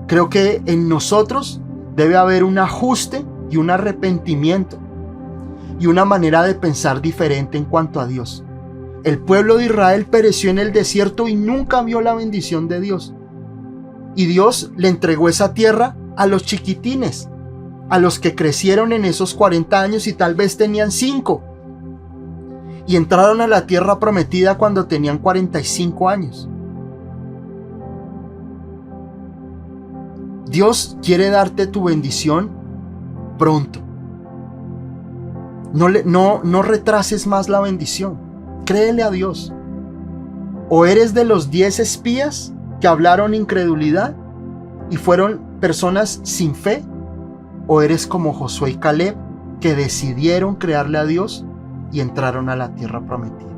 Creo que en nosotros debe haber un ajuste y un arrepentimiento y una manera de pensar diferente en cuanto a Dios. El pueblo de Israel pereció en el desierto y nunca vio la bendición de Dios. Y Dios le entregó esa tierra a los chiquitines, a los que crecieron en esos 40 años y tal vez tenían 5. Y entraron a la tierra prometida cuando tenían 45 años. Dios quiere darte tu bendición pronto. No retrases más la bendición. Créele a Dios. O eres de los 10 espías que hablaron incredulidad y fueron personas sin fe, o eres como Josué y Caleb, que decidieron creerle a Dios y entraron a la tierra prometida.